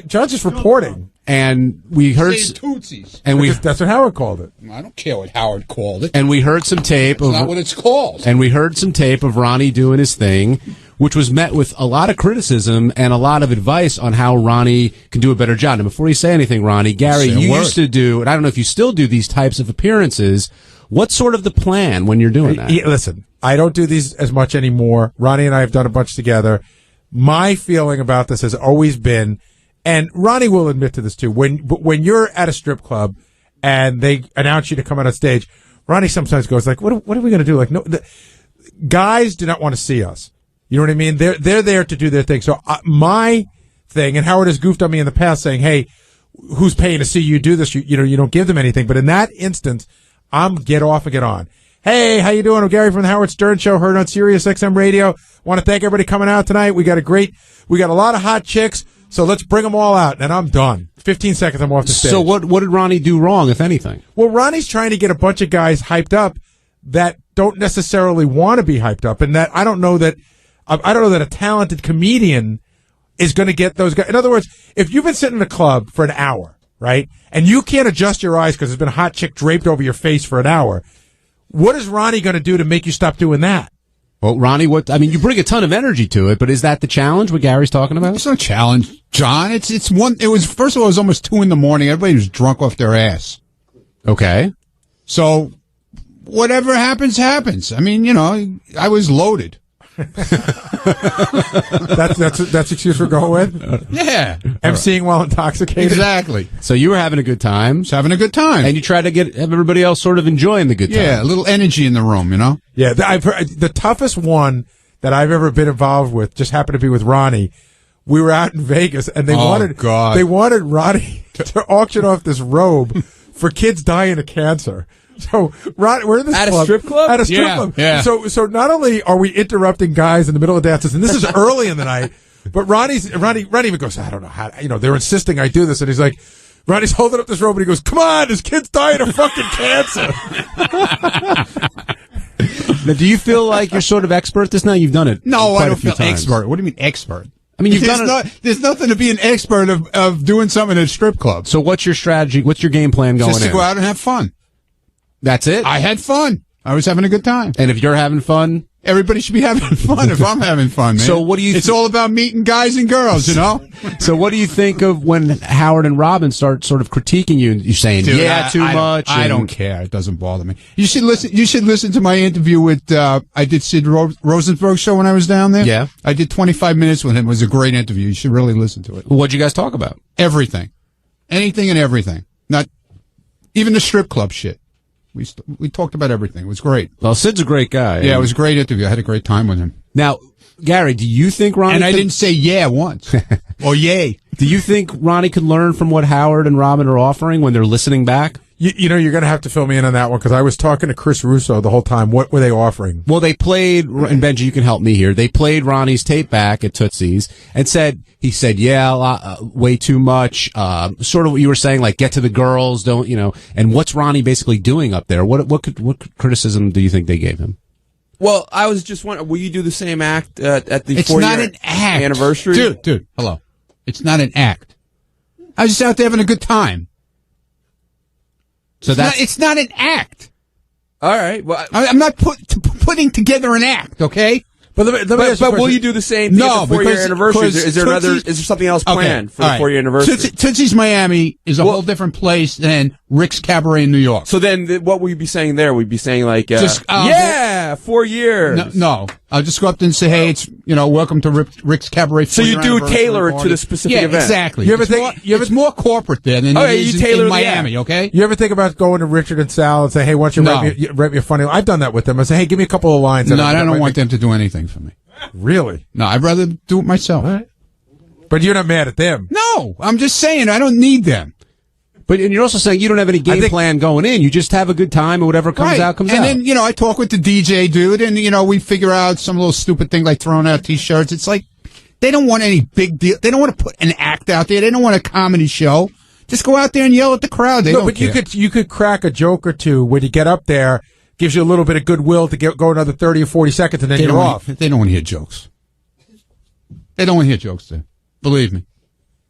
Judge is reporting. And we heard Tootsies. And that's what Howard called it. I don't care what Howard called it. And we heard some tape That's not what it's called. And we heard some tape of Ronnie doing his thing, which was met with a lot of criticism and a lot of advice on how Ronnie can do a better job. And before you say anything, Ronnie, Gary, you used to do, and I don't know if you still do these types of appearances. What's sort of the plan when you're doing that? Listen, I don't do these as much anymore. Ronnie and I have done a bunch together. My feeling about this has always been, And Ronnie will admit to this too. When you're at a strip club and they announce you to come out on stage, Ronnie sometimes goes like, "What are we going to do?" Like, no, guys do not want to see us. You know what I mean? They're there to do their thing. So my thing, and Howard has goofed on me in the past, saying, "Hey, who's paying to see you do this? You don't give them anything." But in that instance, I'm get off and get on. Hey, how you doing? I'm Gary from the Howard Stern Show, heard on Sirius XM Radio. Want to thank everybody coming out tonight. We got a lot of hot chicks, so let's bring them all out. And I'm done. 15 seconds, I'm off the stage. So what did Ronnie do wrong, if anything? Well, Ronnie's trying to get a bunch of guys hyped up that don't necessarily want to be hyped up, and that I don't know that a talented comedian is going to get those guys. In other words, if you've been sitting in a club for an hour, right, and you can't adjust your eyes because there's been a hot chick draped over your face for an hour, what is Ronnie going to do to make you stop doing that? Well, Ronnie, you bring a ton of energy to it, but is that the challenge, what Gary's talking about? It's no challenge, John. First of all, it was almost 2 a.m. Everybody was drunk off their ass. Okay. So, whatever happens, happens. I mean, I was loaded. That's excuse for going with? Yeah. MCing while intoxicated? Exactly. So you were having a good time. Just having a good time. And you tried to have everybody else sort of enjoying the good time. Yeah, a little energy in the room, Yeah, I've heard the toughest one that I've ever been involved with just happened to be with Ronnie. We were out in Vegas, and they wanted Ronnie to auction off this robe for kids dying of cancer. So, Ron, we're in this club. At a strip club. Yeah. So not only are we interrupting guys in the middle of dances, and this is early in the night, but Ronnie even goes, I don't know how, they're insisting I do this, and he's like, Ronnie's holding up this robe, and he goes, come on, this kid's dying of fucking cancer. Now, do you feel like you're sort of expert at this now? You've done it. No, I don't feel times. expert. What do you mean expert? I mean, there's nothing to be an expert of doing something at a strip club. So what's your strategy? What's your game plan going in? Just to go out and have fun. That's it? I had fun. I was having a good time. And if you're having fun? Everybody should be having fun if I'm having fun, man. So what do you It's all about meeting guys and girls, So what do you think of when Howard and Robin start sort of critiquing you and you're saying, Dude, too much? I don't care. It doesn't bother me. You should listen to my interview with, I did Sid Rosenberg's show when I was down there. Yeah. I did 25 minutes with him. It was a great interview. You should really listen to it. What'd you guys talk about? Everything. Anything and everything. Not even the strip club shit. We talked about everything. It was great. Well, Sid's a great guy. Yeah, it was a great interview. I had a great time with him. Now, Gary, do you think Ronnie... And I didn't say yeah once. Or yay. Do you think Ronnie could learn from what Howard and Robin are offering when they're listening back? You're going to have to fill me in on that one, because I was talking to Chris Russo the whole time. What were they offering? Well, they played, and Benji, you can help me here. They played Ronnie's tape back at Tootsie's and he said, yeah, way too much. Sort of what you were saying, like, get to the girls, don't, and what's Ronnie basically doing up there? What criticism do you think they gave him? Well, I was just wondering, will you do the same act at the 4-year It's not an act. anniversary? Dude, hello. It's not an act. I was just out there having a good time. So it's not an act. All right. Well, I'm not putting together an act, okay? But will you do the same thing at the 4-year anniversary? Is there something else planned for the 4-year anniversary? Tootsie's Miami is a whole different place than Rick's Cabaret in New York. So then what will you be saying there? We'd be saying like, 4 years. No. I'll just go up there and say, hey, it's, welcome to Rick's Cabaret. So you do tailor it to the specific event. Exactly. It's more corporate there than it is in Miami, okay? You ever think about going to Richard and Sal and say, hey, why don't you write me a funny line? I've done that with them. I say, hey, give me a couple of lines. No, I don't want them to do anything for me. Really? No, I'd rather do it myself. Right. But you're not mad at them. No, I'm just saying I don't need them. But and you're also saying you don't have any game plan going in. You just have a good time, and whatever comes out, comes out. And then, I talk with the DJ dude, and, we figure out some little stupid thing like throwing out T-shirts. It's like, they don't want any big deal. They don't want to put an act out there. They don't want a comedy show. Just go out there and yell at the crowd. They don't care. You could crack a joke or two when you get up there. Gives you a little bit of goodwill to go another 30 or 40 seconds, and then you're off. They don't want to hear jokes. They don't want to hear jokes there. Believe me.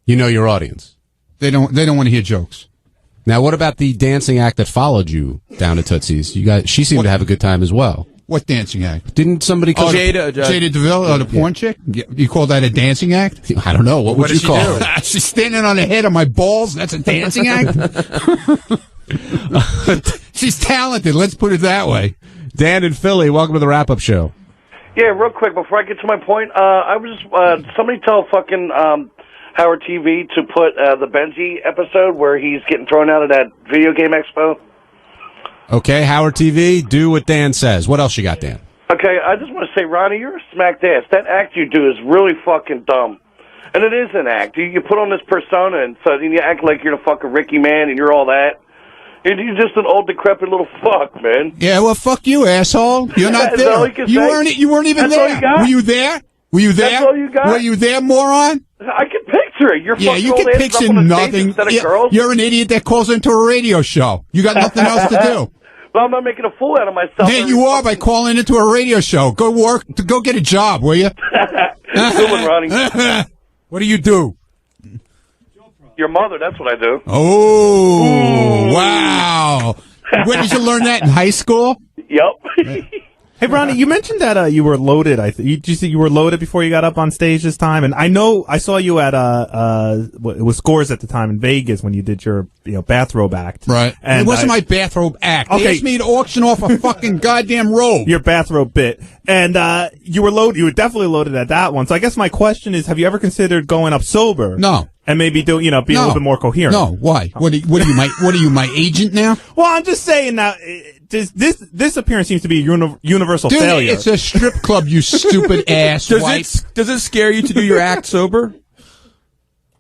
You know your audience. They don't want to hear jokes. Now, what about the dancing act that followed you down to Tootsie's? She seemed to have a good time as well. What dancing act? Didn't somebody call Jada DeVille, the porn chick? You call that a dancing act? I don't know. What would you call it? She's standing on the head of my balls. That's a dancing act? She's talented. Let's put it that way. Dan in Philly, welcome to the wrap-up show. Yeah, real quick before I get to my point, I was somebody tell fucking Howard TV to put the Benji episode where he's getting thrown out of that video game expo? Okay, Howard TV, do what Dan says. What else you got, Dan? Okay, I just want to say, Ronnie, you're a smacked ass. That act you do is really fucking dumb. And it is an act. You put on this persona, and so you act like you're the fucking Ricky Man, and you're all that. You're just an old, decrepit little fuck, man. Yeah, well, fuck you, asshole. You're not That's all there. you can say. You weren't even That's all there. you got? Were you there? Were you there? That's all you got? Were you there, moron? I can picture it. You're Yeah, fucking you old can ass picture up on the stage nothing. instead of girls. You're an idiot that calls into a radio show. You got nothing else to do. Well, I'm not making a fool out of myself. Yeah, you are by calling into a radio show. Go work. Go get a job, will you? Good one, Ronnie. What do you do? Your mother, that's what I do. Oh, wow. When did you learn that, in high school? Yep. Hey, Ronnie, you mentioned that you were loaded. You were loaded before you got up on stage this time, and I know I saw you at it was Scores at the time in Vegas when you did your bathrobe act. Right. And it wasn't my bathrobe act. Okay. They asked me to auction off a fucking goddamn robe. Your bathrobe bit, and you were loaded. You were definitely loaded at that one. So I guess my question is: have you ever considered going up sober? No. And maybe being a little bit more coherent. No. Why? What are you, my agent now? Well, I'm just saying now. This appearance seems to be a universal Dude, failure. It's a strip club, you stupid ass wipe. Does it scare you to do your act sober?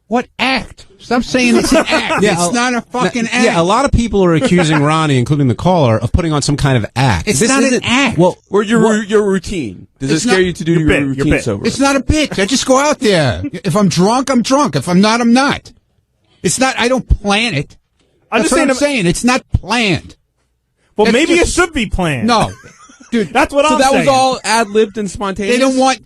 What act? Stop saying it's an act. It's not a fucking act. Yeah, a lot of people are accusing Ronnie, including the caller, of putting on some kind of act. It's not an act. Well, or your routine. Does it scare you to do your routine sober? It's not a bit. I just go out there. If I'm drunk, I'm drunk. If I'm not, I'm not. It's not. I don't plan it. That's what I'm saying. It's not planned. Well, maybe it should be planned. No. Dude, that's what I'm saying. So that was all ad-libbed and spontaneous?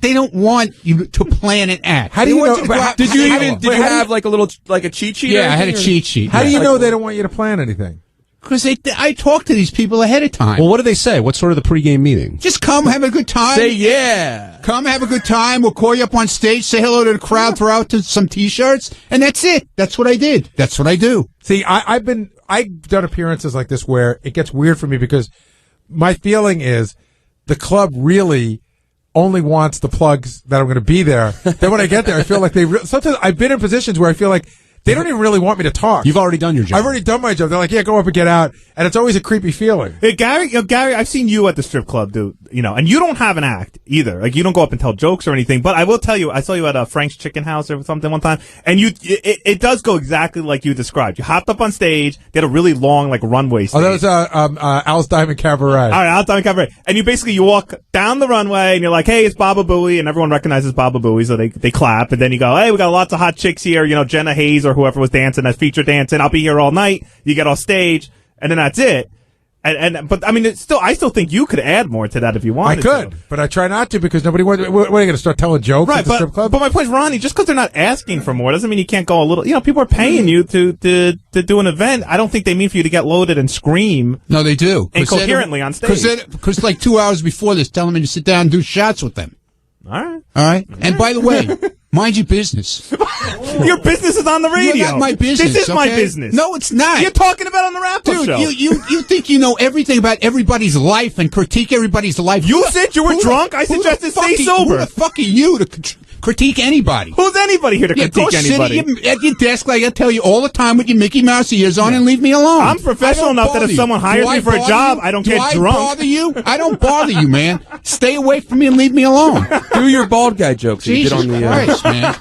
They don't want you to plan an act. How do you know? Did you have like a cheat sheet? Yeah, I had a cheat sheet. How do you know they don't want you to plan anything? Because I talk to these people ahead of time. Well, what do they say? What's sort of the pregame meeting? Just come, have a good time. Say yeah. Come, have a good time. We'll call you up on stage, say hello to the crowd, throw out some T-shirts, and that's it. That's what I did. That's what I do. See, I've done appearances like this where it gets weird for me because my feeling is the club really only wants the plugs that I'm going to be there. Then when I get there, I feel like sometimes I've been in positions where I feel like they don't even really want me to talk. You've already done your job. I've already done my job. They're like, yeah, go up and get out. And it's always a creepy feeling. Hey, Gary, I've seen you at the strip club, dude. And you don't have an act either. Like, you don't go up and tell jokes or anything. But I will tell you, I saw you at Frank's Chicken House or something one time, and it does go exactly like you described. You hopped up on stage, they had a really long, like, runway stage. Oh, that was Al's Diamond Cabaret. All right, Al's Diamond Cabaret. And you walk down the runway, and you're like, hey, it's Baba Booey, and everyone recognizes Baba Booey, so they clap. And then you go, hey, we got lots of hot chicks here, Jenna Hayes or whoever was dancing as feature dancing. I'll be here all night. You get off stage, and then that's it. But I mean, I still think you could add more to that if you wanted. I could, but I try not to because nobody wants. What are you going to start telling jokes at the strip club? But my point is, Ronnie, just because they're not asking for more doesn't mean you can't go a little. People are paying you to do an event. I don't think they mean for you to get loaded and scream. No, they do incoherently on stage. Because like 2 hours before this, telling me to sit down and do shots with them. All right. And by the way, mind your business. Your business is on the radio. You're not my business. This is my business. No, it's not. You're talking about on the wrap-up show. Dude, you think you know everything about everybody's life and critique everybody's life. You said you were drunk. I suggested stay sober. Who the fuck are you to critique anybody? Who's anybody here to critique anybody? Sit at your desk like I tell you all the time with your Mickey Mouse ears on and leave me alone. I'm professional enough that if someone hires me for a job, I don't get drunk. Do I bother you? I don't bother you, man. Stay away from me and leave me alone. Do your bald guy jokes. Jesus you did on the, Christ, man.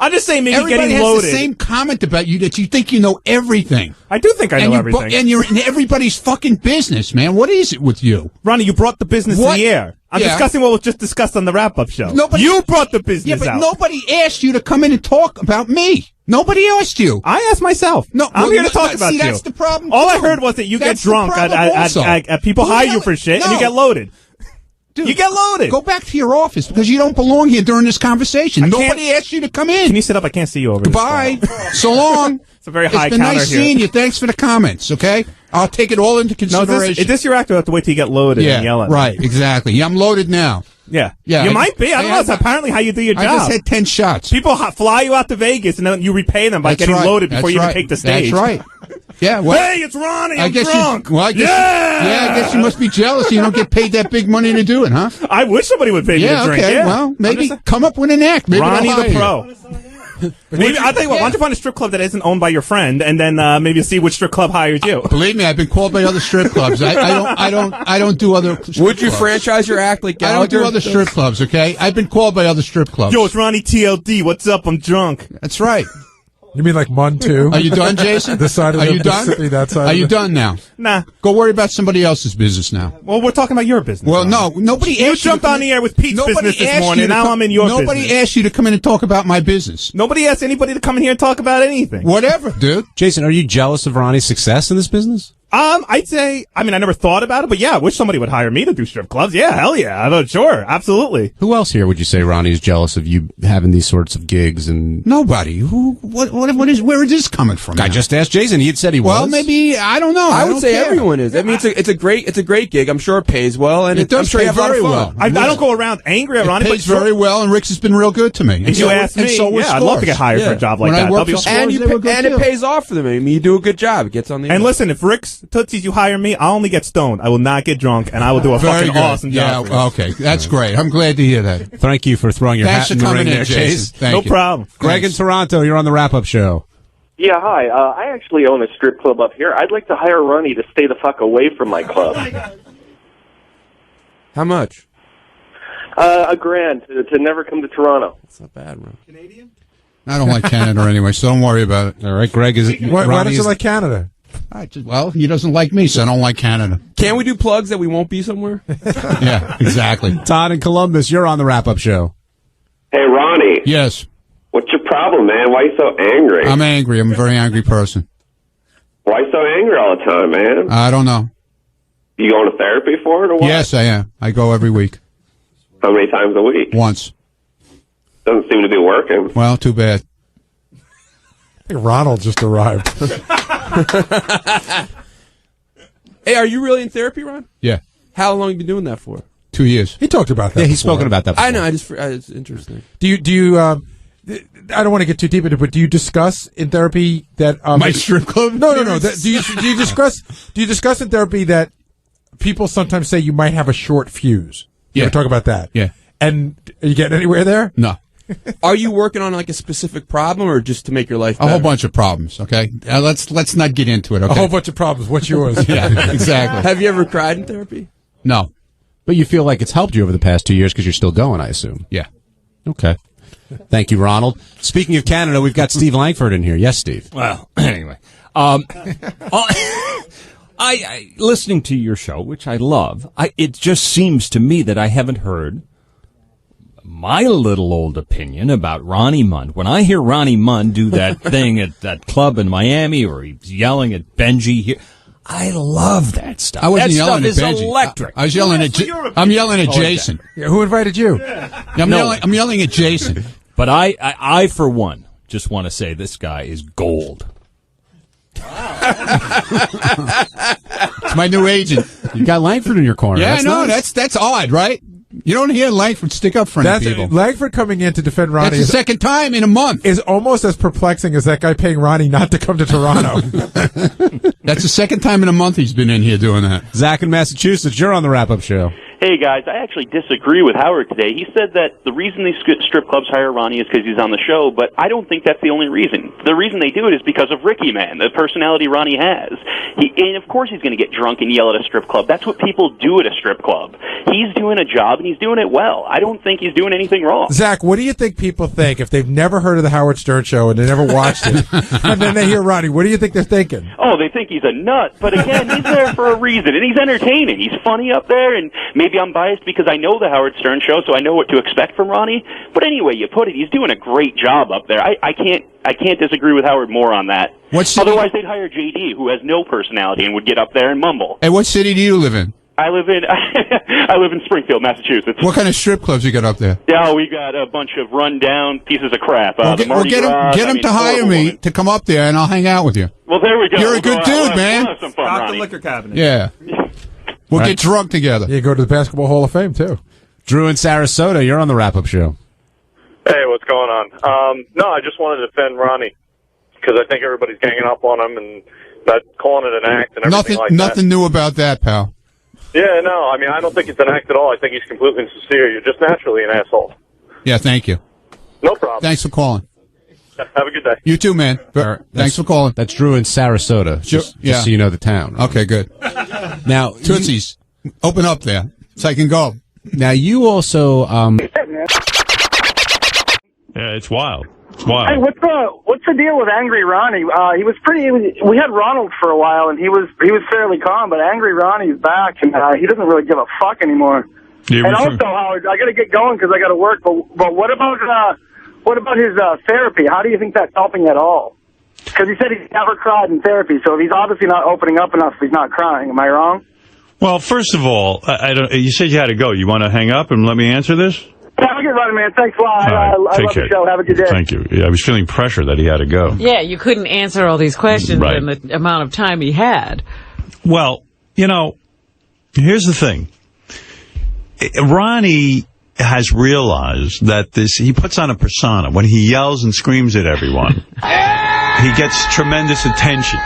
I'm just saying, maybe everybody getting loaded. Has the same comment about you that you think you know everything. I do think I know everything. And you're in everybody's fucking business, man. What is it with you? Ronnie, you brought the business in the air. I'm discussing what was just discussed on the wrap-up show. You brought the business out. But nobody asked you to come in and talk about me. Nobody asked you. I asked myself. No, I'm here to talk about you. That's the problem. All I heard was that you get drunk at people hire you for shit and you get loaded. Dude, you get loaded. Go back to your office because you don't belong here during this conversation. Nobody asked you to come in. Can you sit up? I can't see you over Goodbye. So long. It's a very high It's been counter nice here. seeing you. Thanks for the comments, okay? I'll take it all into consideration. Is this your act? Or have to wait till you get loaded and yell at me? Right, exactly. Yeah, I'm loaded now. Yeah. You might be. I don't know. It's apparently how you do your job. I just had 10 shots. People fly you out to Vegas and then you repay them by getting loaded before you even take the stage. That's right. Yeah. Well, hey, it's Ronnie. I'm drunk. I guess you must be jealous. You don't get paid that big money to do it, huh? I wish somebody would pay me to drink. Okay. Well, maybe come up with an act. Maybe Ronnie the Pro. Maybe I'll tell you what. Why don't you find a strip club that isn't owned by your friend, and then maybe you'll see which strip club hires you. Believe me, I've been called by other strip clubs. I don't do other. Would you franchise your act like Gallagher? I don't do other strip clubs. Okay, I've been called by other strip clubs. Yo, it's Ronnie TLD. What's up? I'm drunk. That's right. You mean like Mun too? Are you done, Jason? This side of Are the you done? Mississippi, that side. Are you done now? Nah. Go worry about somebody else's business now. Well, we're talking about your business. Well, no, nobody asked you you jumped on the air with Pete's business this morning. Now I'm in your business. Nobody asked you to come in and talk about my business. Nobody asked anybody to come in here and talk about anything. Whatever, dude. Jason, are you jealous of Ronnie's success in this business? I'd say, I mean, I never thought about it, but yeah, I wish somebody would hire me to do strip clubs. Yeah, hell yeah. I thought, sure, absolutely. Who else here would you say, Ronnie, is jealous of you having these sorts of gigs? And nobody. What is, where is this coming from? I just asked Jason. He had said he was. Well, maybe, I don't know. I would don't say care. everyone is. I mean, it's a great gig. I'm sure it pays well, and it does I'm sure pay you have a lot very of fun. well. I don't go around angry at Ronnie, It pays very well, and Rick's has been real good to me. If you ask me, so I'd love to get hired for a job like when that. I worked for And it pays off for them. I mean, you do a good job. It gets on the. And listen, if Rick's Tootsies you hire me, I'll only get stoned. I will not get drunk, and I will do a Very fucking good. awesome job. Yeah, okay. That's great. I'm glad to hear that. Thank you for throwing your Thanks hat in for the ring coming there, in, Chase. Jason. No problem. Greg in Toronto, you're on the wrap-up show. Yeah, hi. I actually own a strip club up here. I'd like to hire Ronnie to stay the fuck away from my club. How much? $1,000 to never come to Toronto. That's not bad, bro. I don't like Canada anyway, so don't worry about it. All right, Greg, is Why don't you like Canada? Well, he doesn't like me, so I don't like Canada. Can we do plugs that we won't be somewhere? Yeah, exactly. Todd in Columbus, you're on the wrap-up show. Hey, Ronnie. Yes. What's your problem, man? Why are you so angry? I'm angry. I'm a very angry person. Why are you so angry all the time, man? I don't know. You going to therapy for it or what? Yes, I am. I go every week. How many times a week? Once. Doesn't seem to be working. Well, too bad. I think Ronald just arrived. Hey, are you really in therapy, Ron? Yeah. How long have you been doing that for? 2 years. He talked about that. Yeah, he's before. spoken about that before. I know. It's interesting. Do you? I don't want to get too deep into it, but do you discuss in therapy that my strip club? No. Do you discuss in therapy that people sometimes say you might have a short fuse? You ever talk about that? Yeah. And are you getting anywhere there? No. Are you working on like a specific problem, or just to make your life better? A whole bunch of problems. Okay. Let's not get into it. Okay. A whole bunch of problems. What's yours? Yeah. Exactly. Have you ever cried in therapy? No. But you feel like it's helped you over the past 2 years because you're still going, I assume. Yeah. Okay. Thank you, Ronald. Speaking of Canada, we've got Steve Langford in here. Yes, Steve. Well, anyway. I listening to your show, which I love, it just seems to me that I haven't heard my little old opinion about Ronnie Munn. When I hear Ronnie Munn do that thing at that club in Miami, or he's yelling at Benji here, I love that stuff. I wasn't that yelling stuff at is Benji. electric. I was yelling at. I'm yelling at Jason. Yeah, who invited you? I'm yelling at Jason. But I for one, just want to say this guy is gold. It's my new agent. You got Langford in your corner. Yeah, That's I know. nice. That's odd, right? You don't hear Langford stick up for any people. Langford coming in to defend Ronnie. That's the second time in a month. Is almost as perplexing as that guy paying Ronnie not to come to Toronto. That's the second time in a month he's been in here doing that. Zach in Massachusetts, you're on the wrap-up show. Hey, guys, I actually disagree with Howard today. He said that the reason these strip clubs hire Ronnie is because he's on the show, but I don't think that's the only reason. The reason they do it is because of Ricky Man, the personality Ronnie has. And of course he's going to get drunk and yell at a strip club. That's what people do at a strip club. He's doing a job, and he's doing it well. I don't think he's doing anything wrong. Zach, what do you think people think if they've never heard of the Howard Stern Show and they never watched it, and then they hear Ronnie? What do you think they're thinking? Oh, they think he's a nut, but again, he's there for a reason, and he's entertaining. He's funny up there, and maybe I'm biased because I know the Howard Stern Show, so I know what to expect from Ronnie. But anyway, you put it, he's doing a great job up there. I can't disagree with Howard more on that. Otherwise, they'd hire JD, who has no personality, and would get up there and mumble. Hey, what city do you live in? I live in Springfield, Massachusetts. What kind of strip clubs you got up there? Yeah, we got a bunch of run-down pieces of crap. Get him to hire me to come up there, and I'll hang out with you. Well, there we go. You're a good dude, man. We'll have some fun, Stock the Ronnie. liquor cabinet. Yeah. We'll get drunk together. You go to the Basketball Hall of Fame, too. Drew in Sarasota, you're on the wrap-up show. Hey, what's going on? No, I just wanted to defend Ronnie because I think everybody's ganging up on him and not calling it an act and everything like that. Nothing new about that, pal. Yeah, no, I mean, I don't think it's an act at all. I think he's completely sincere. You're just naturally an asshole. Yeah, thank you. No problem. Thanks for calling. Have a good day. You too, man. Thanks for calling. That's Drew in Sarasota, just so you know the town. Right? Okay, good. Now, Tootsies, open up there so I can go. Now, you also... Yeah, it's wild. It's wild. Hey, what's the deal with Angry Ronnie? We had Ronald for a while, and he was fairly calm, but Angry Ronnie's back, and he doesn't really give a fuck anymore. And also, Howard, I got to get going because I got to work. But what about his therapy? How do you think that's helping at all? Because he said he's never cried in therapy, so if he's obviously not opening up enough, he's not crying. Am I wrong? Well, first of all, I don't. You said you had to go. You want to hang up and let me answer this? Have a good run, man. Thanks a lot. I love the show. Have a good day. Thank you. Yeah, I was feeling pressure that he had to go. Yeah, you couldn't answer all these questions in the amount of time he had. Well, here's the thing. Ronnie has realized that he puts on a persona. When he yells and screams at everyone, he gets tremendous attention.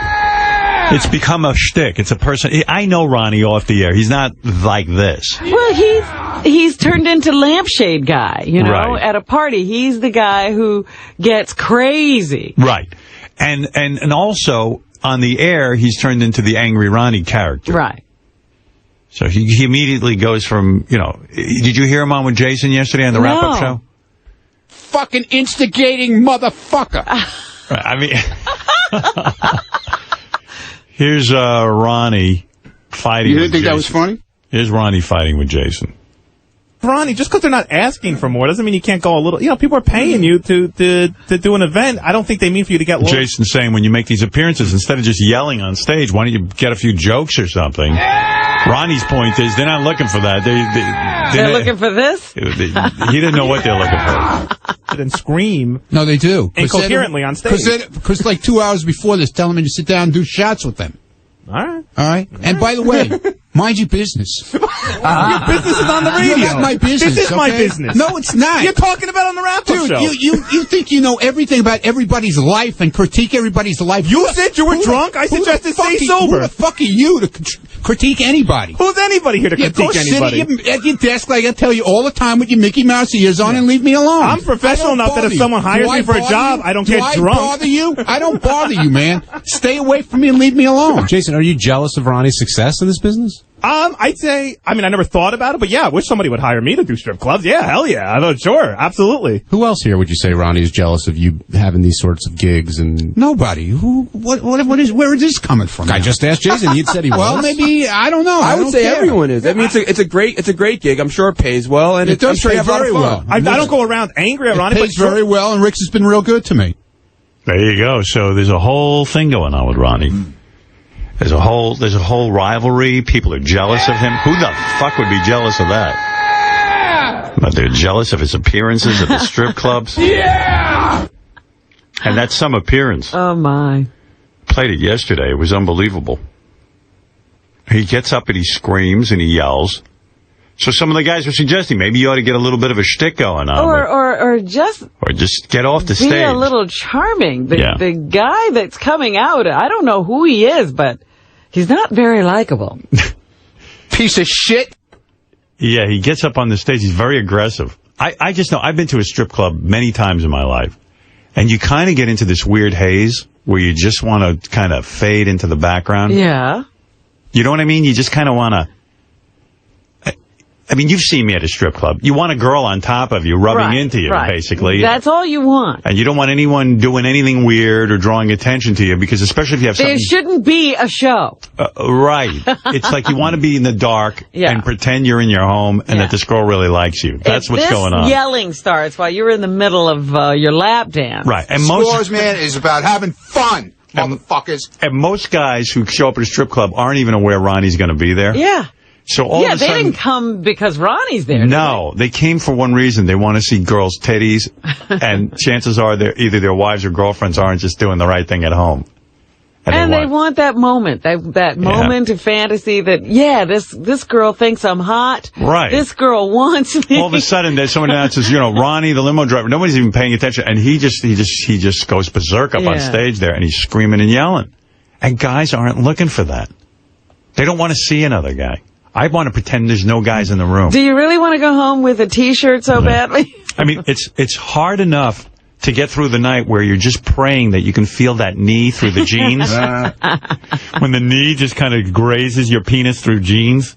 It's become a shtick. It's a person. I know Ronnie off the air. He's not like this. Well, he's turned into lampshade guy, at a party. He's the guy who gets crazy. Right. And also, on the air, he's turned into the Angry Ronnie character. Right. So he immediately goes from, did you hear him on with Jason yesterday on the wrap-up show? Fucking instigating motherfucker. I mean... Here's Ronnie fighting. You didn't think that was funny? Here's Ronnie fighting with Jason. Ronnie, just because they're not asking for more doesn't mean you can't go a little. People are paying you to do an event. I don't think they mean for you to get low. Jason's saying when you make these appearances, instead of just yelling on stage, why don't you get a few jokes or something? Ronnie's point is they're not looking for that. They're looking for this? He didn't know what they're looking for. They didn't scream. No, they do. Incoherently on stage. Because like 2 hours before this, tell them to sit down and do shots with them. All right. All right. And by the way, mind your business. Your business is on the radio. You're not my business. This is my business. No, it's not. You're talking about on the wrap-up show. You think you know everything about everybody's life and critique everybody's life. You said you were drunk. I suggested stay sober. Who the fuck are you to critique anybody? Who's anybody here to critique anybody? Sit at your desk like I tell you all the time with your Mickey Mouse ears on and leave me alone. I'm professional enough that if someone hires me for a job, I don't get drunk. Do I bother you? I don't bother you, man. Stay away from me and leave me alone. Jason, are you jealous of Ronnie's success in this business? I'd say, I never thought about it, but yeah, I wish somebody would hire me to do strip clubs. Yeah, hell yeah. I thought, sure, absolutely. Who else here would you say, Ronnie, is jealous of you having these sorts of gigs? And nobody. Where is this coming from? I just asked Jason. He said he was. Well, maybe, I don't know. I would say everyone is. I mean, it's a great gig. I'm sure it pays well, and it does pay very well. I don't go around angry at Ronnie. It pays very well, and Rick's has been real good to me. There you go. So there's a whole thing going on with Ronnie. There's a whole rivalry. People are jealous of him. Who the fuck would be jealous of that? But they're jealous of his appearances at the strip clubs. Yeah! And that's some appearance. Oh, my. Played it yesterday. It was unbelievable. He gets up and he screams and he yells. So some of the guys are suggesting maybe you ought to get a little bit of a shtick going on. Or just get off the stage. Be a little charming. The guy that's coming out, I don't know who he is, but he's not very likable. Piece of shit. Yeah, he gets up on the stage. He's very aggressive. I just know, I've been to a strip club many times in my life. And you kind of get into this weird haze where you just want to kind of fade into the background. Yeah. You know what I mean? You just kind of want to... I mean, you've seen me at a strip club. You want a girl on top of you, rubbing into you, basically. That's all you want. And you don't want anyone doing anything weird or drawing attention to you, because especially if you have something... There shouldn't be a show. Right. It's like you want to be in the dark and pretend you're in your home and that this girl really likes you. That's what's going on. Yelling starts while you're in the middle of your lap dance. Right. And Scores, man, is about having fun, motherfuckers. And most guys who show up at a strip club aren't even aware Ronnie's going to be there. Yeah. So all of a sudden, they didn't come because Ronnie's there. No, they came for one reason. They want to see girls' titties, and chances are either their wives or girlfriends aren't just doing the right thing at home. And they want that moment, that moment of fantasy that, this girl thinks I'm hot. Right. This girl wants me. All of a sudden, there's someone announces, Ronnie the limo driver. Nobody's even paying attention, and he just goes berserk up on stage there, and he's screaming and yelling. And guys aren't looking for that. They don't want to see another guy. I want to pretend there's no guys in the room. Do you really want to go home with a T-shirt so badly? I mean, it's hard enough to get through the night where you're just praying that you can feel that knee through the jeans? When the knee just kind of grazes your penis through jeans?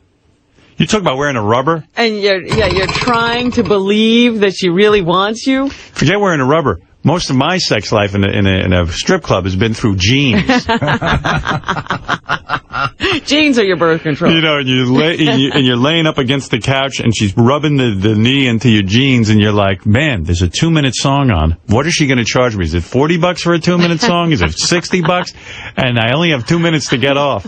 You talk about wearing a rubber? And you're trying to believe that she really wants you? Forget wearing a rubber. Most of my sex life in a strip club has been through jeans. Jeans are your birth control. You know, and you're laying up against the couch, and she's rubbing the knee into your jeans, and you're like, man, there's a 2-minute song on. What is she going to charge me? Is it $40 for a 2-minute song? Is it $60? And I only have 2 minutes to get off.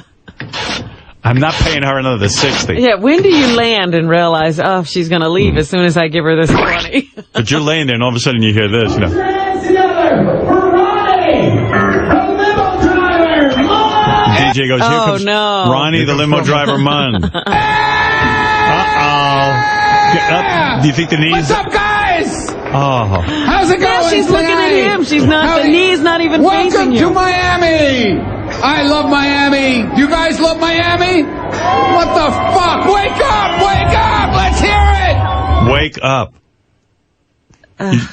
I'm not paying her another $60. Yeah, when do you land and realize, oh, she's going to leave as soon as I give her this money? But you're laying there, and all of a sudden you hear this. You know. DJ goes, here comes Ronnie the Limo Driver Munn. Uh-oh. Do you think the knees... What's up, guys? Oh. How's it going? Yeah, she's looking at him. She's not. The knee's not even facing you. Welcome to Miami. I love Miami. You guys love Miami? What the fuck? Wake up! Wake up! Let's hear it! Wake up.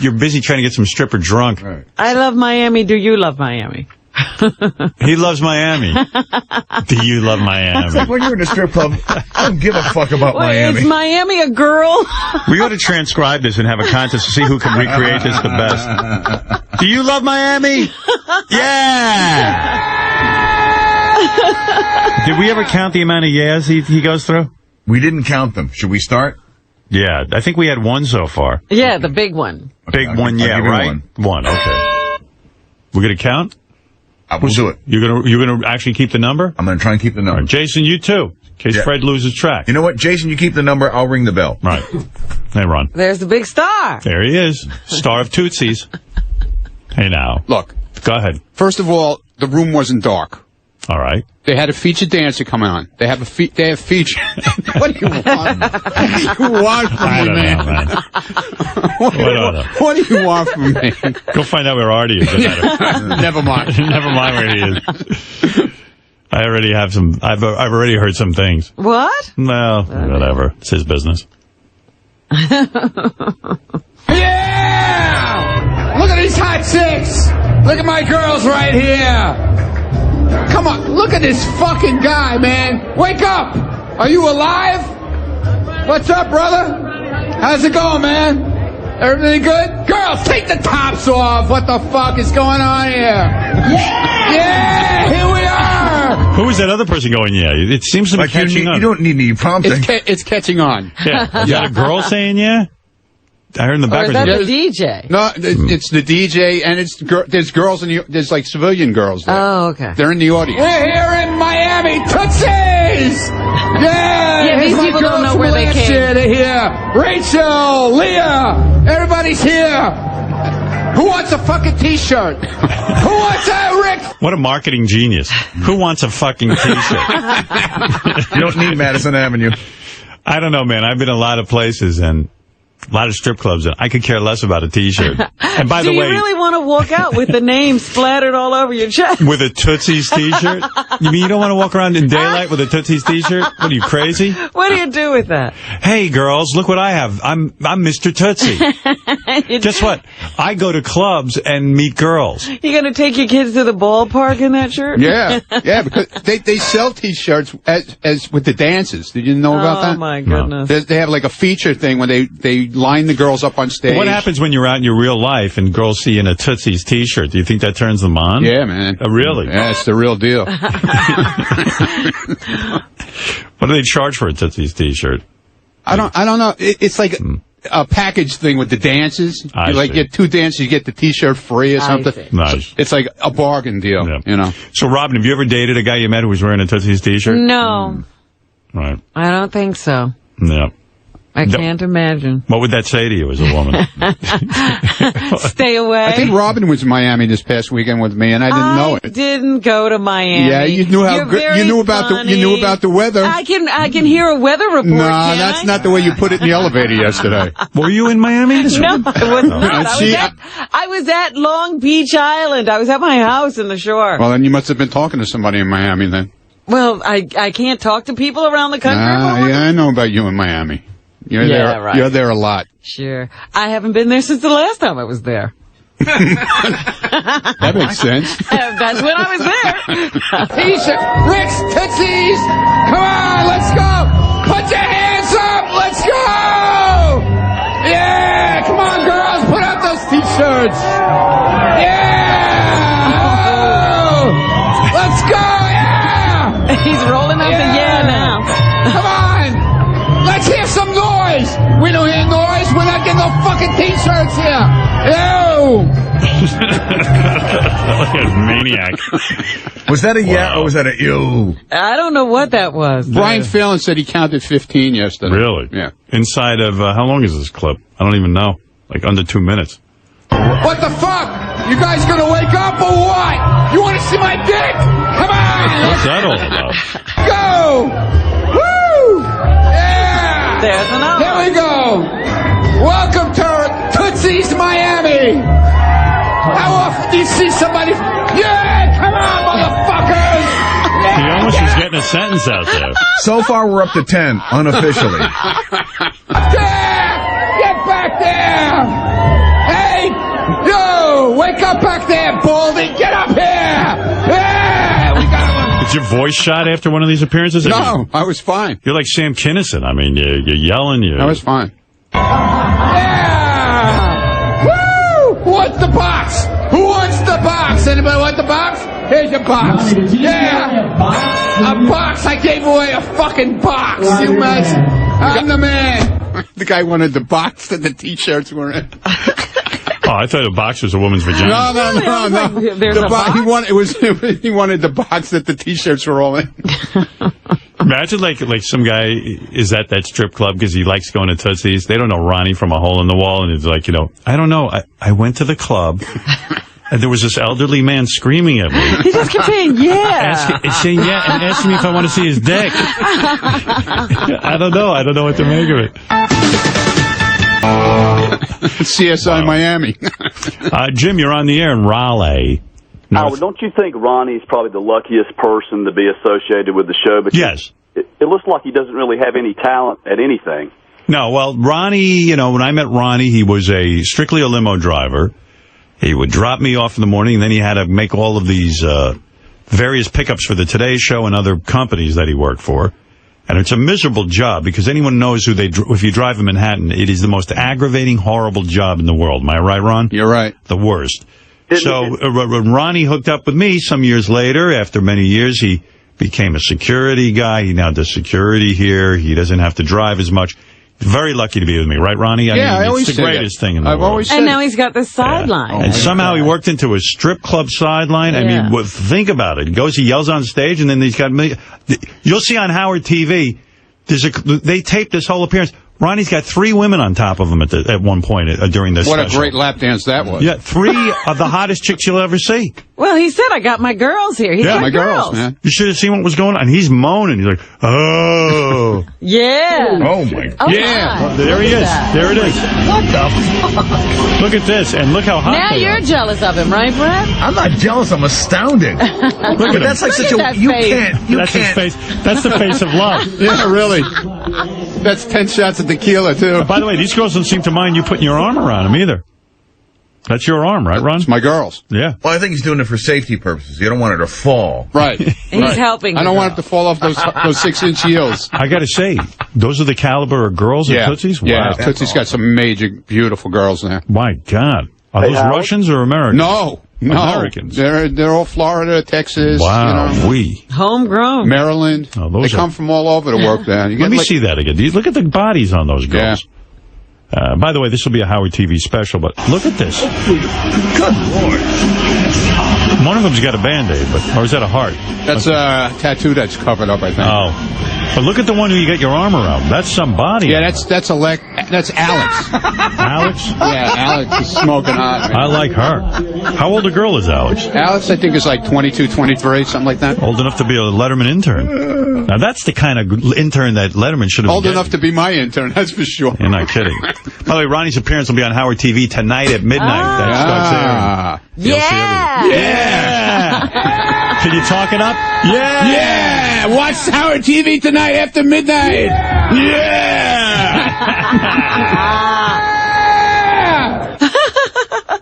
You're busy trying to get some stripper drunk. Right. I love Miami. Do you love Miami? He loves Miami. Do you love Miami? It's like when you're in a strip club, I don't give a fuck about Miami. Is Miami a girl? We ought to transcribe this and have a contest to see who can recreate this the best. Do you love Miami? Yeah! Did we ever count the amount of yeahs he goes through? We didn't count them. Should we start? Yeah, I think we had one so far. Yeah, the big one. Big one, yeah, right? One, okay. We're going to count? We'll do it. You're gonna actually keep the number? I'm going to try and keep the number. Right, Jason, you too, in case Fred loses track. You know what, Jason, you keep the number, I'll ring the bell. Right. Hey, Ron. There's the big star. There he is. Star of Tootsies. Hey, now. Look. Go ahead. First of all, the room wasn't dark. All right. They had a featured dancer come on. They have feature. What do you want? What do you want from me, man? What do you want from me? Go find out where Artie is. Never mind. Never mind where he is. I already have some. I've already heard some things. What? Well, whatever. It's his business. Yeah! Look at these hot chicks! Look at my girls right here! Come on, look at this fucking guy, man. Wake up! Are you alive? What's up, brother? How's it going, man? Everything good? Girls, take the tops off! What the fuck is going on here? Yeah! Here we are! Who is that other person going, yeah? It seems to be catching on. You don't need any prompting. It's catching on. Yeah. Is that a girl saying yeah? I heard in the background. Or is that the DJ? No, it's the DJ, and there's girls there's like civilian girls there. Oh, okay. They're in the audience. We're here in Miami, Tootsies! Yeah, these people don't know where they came. They're here. Rachel, Leah, everybody's here. Who wants a fucking T-shirt? Who wants a Rick? What a marketing genius. Who wants a fucking T-shirt? You don't need Madison Avenue. I don't know, man. I've been a lot of places and a lot of strip clubs, and I could care less about a T-shirt. And by the way, do you really want to walk out with the name splattered all over your chest? With a Tootsies T-shirt? You mean you don't want to walk around in daylight with a Tootsies T-shirt? What are you, crazy? What do you do with that? Hey, girls, look what I have. I'm Mr. Tootsie. Guess what? I go to clubs and meet girls. You going to take your kids to the ballpark in that shirt? Yeah, because they sell T-shirts as with the dances. Did you know about that? Oh, my goodness. No. They have like a feature thing when they line the girls up on stage. What happens when you're out in your real life and girls see you in a Tootsie's T-shirt? Do you think that turns them on? Yeah, man. Oh, really? Yeah, it's the real deal. What do they charge for a Tootsie's T-shirt? I don't know. It's like a package thing with the dances. You get 2 dances, you get the T-shirt free or something. Nice. It's like a bargain deal, you know. So, Robin, have you ever dated a guy you met who was wearing a Tootsie's T-shirt? No. Right. I don't think so. Yeah. I can't imagine. What would that say to you as a woman? Stay away. I think Robin was in Miami this past weekend with me, and I didn't know it. I didn't go to Miami. Yeah, you knew about the weather. I can hear a weather report. No, that's not the way you put it in the elevator yesterday. Were you in Miami? No, I was not. I was at Long Beach Island. I was at my house in the shore. Well, then you must have been talking to somebody in Miami then. Well, I can't talk to people around the country. Yeah, I know about you in Miami. You're there. Right. You're there a lot. Sure. I haven't been there since the last time I was there. That makes sense. That's when I was there. T-shirt, Rick's Tootsies. Come on, let's go. Put your hands up. Let's go. Yeah, come on, girls. Put up those T-shirts. Yeah. Oh. Let's go. Yeah. He's rolling up the now. Come on. Let's hear some noise. We don't hear noise. We're not getting no fucking T-shirts here. Ew. Like a maniac. Was that a yeah or was that a ew? I don't know what that was. Brian Phelan said he counted 15 yesterday. Really? Yeah. Inside of, how long is this clip? I don't even know. Like under 2 minutes. What the fuck? You guys gonna wake up or what? You wanna see my dick? Come on! What's that all about? Go! Woo! Yeah! There's another. Here we go! Welcome to Tootsie's Miami! How often do you see somebody? Yeah! Come on, motherfuckers! Yeah! He almost is getting a sentence out there. So far, we're up to 10, unofficially. There! Get back there! Hey! Yo! Wake up back there, Baldy! Get up here! Yeah! We got Is your voice shot after one of these appearances? No, I was fine. You're like Sam Kinison. I mean, you're yelling. I was fine. Yeah! Woo! Who wants the box? Who wants the box? Anybody want the box? Here's your box. Yeah! A box. I gave away a fucking box. You imagine? I'm the man. The guy wanted the box that the T-shirts were in. Oh, I thought a box was a woman's vagina. No. There's a box? He wanted the box that the T-shirts were all in. Imagine like some guy is at that strip club because he likes going to Tootsie's. They don't know Ronnie from a hole in the wall, and he's like, I don't know. I went to the club, and there was this elderly man screaming at me. He just kept saying, yeah. Saying yeah, and asking me if I want to see his dick. I don't know. I don't know what to make of it. CSI Miami. Jim, you're on the air in Raleigh. Howard, don't you think Ronnie's probably the luckiest person to be associated with the show? Because yes. It looks like he doesn't really have any talent at anything. No, well, Ronnie, when I met Ronnie, he was strictly a limo driver. He would drop me off in the morning, and then he had to make all of these various pickups for the Today Show and other companies that he worked for. And it's a miserable job because anyone knows if you drive in Manhattan, it is the most aggravating, horrible job in the world. Am I right, Ron? You're right. The worst. So when Ronnie hooked up with me some years later, after many years, he became a security guy. He now does security here. He doesn't have to drive as much. Very lucky to be with me, right, Ronnie? I always it's the greatest thing in the world. Always and now he's got this sideline. And somehow he worked into a strip club sideline. I mean, think about it. He yells on stage, and then he's got... You'll see on Howard TV, they taped this whole appearance. Ronnie's got 3 women on top of him at one point during this What special. a great lap dance that was. Yeah, 3 of the hottest chicks you'll ever see. Well, he said, I got my girls here. He's got my girls, man. You should have seen what was going on. He's moaning. He's like, oh. Yeah. Oh, my God. Yeah. There he is. There it is. What the fuck? Look at this, and look how hot Now you're jealous of him, right, Brett? I'm not jealous. I'm astounded. Look at him. That's like Look such at a... You face. can't... That's his face. That's the face of love. Yeah, really. That's 10 shots of tequila, too. By the way, these girls don't seem to mind you putting your arm around them either. That's your arm, right, Ron? It's my girls. Yeah. Well, I think he's doing it for safety purposes. You don't want her to fall. Right. He's helping. I don't want him to fall off those 6-inch heels. I got to say, those are the caliber of girls at Tootsie's? Wow. Yeah, Tootsie's got some major, beautiful girls there. My God. Are those Russians or Americans? No. Americans. They're all Florida, Texas. Wow. Homegrown. Maryland. Oh, they come from all over to work there. Let me see that again. Look at the bodies on those girls. Yeah. By the way, this will be a Howard TV special, but look at this. Good Lord. One of them's got a Band-Aid, or is that a heart? That's a tattoo that's covered up, I think. Oh. But look at the one who you got your arm around. That's some body. Yeah, that's Alex. Alex? Yeah, Alex is smoking hot. Man. I like her. How old a girl is Alex? Alex, I think, is like 22, 23, something like that. Old enough to be a Letterman intern. Now, that's the kind of intern that Letterman should have been Old enough to be my intern, that's for sure. You're not kidding. By the way, Ronnie's appearance will be on Howard TV tonight at midnight. That starts airing. Yeah! Can you talk it up? Yeah! Yeah! Watch Howard TV tonight after midnight! Yeah!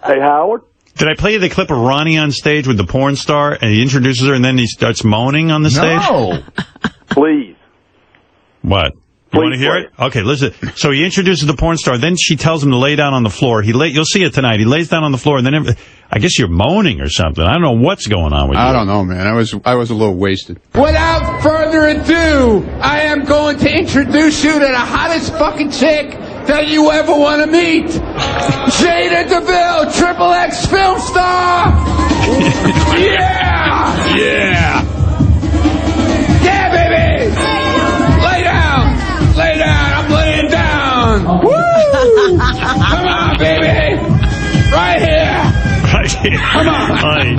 Hey, Howard. Did I play you the clip of Ronnie on stage with the porn star, and he introduces her, and then he starts moaning on the stage? No. Please. What? You want to hear it? Okay, listen. So he introduces the porn star, then she tells him to lay down on the floor. You'll see it tonight. He lays down on the floor, and then I guess you're moaning or something. I don't know what's going on with you. I don't know, man. I was a little wasted. Without further ado, I am going to introduce you to the hottest fucking chick that you ever want to meet. Jada DeVille, XXX film star. Yeah! Yeah! Yeah, baby! Lay down! Lay down! I'm laying down! Woo! Come on, baby! Right here! Right here. Come on!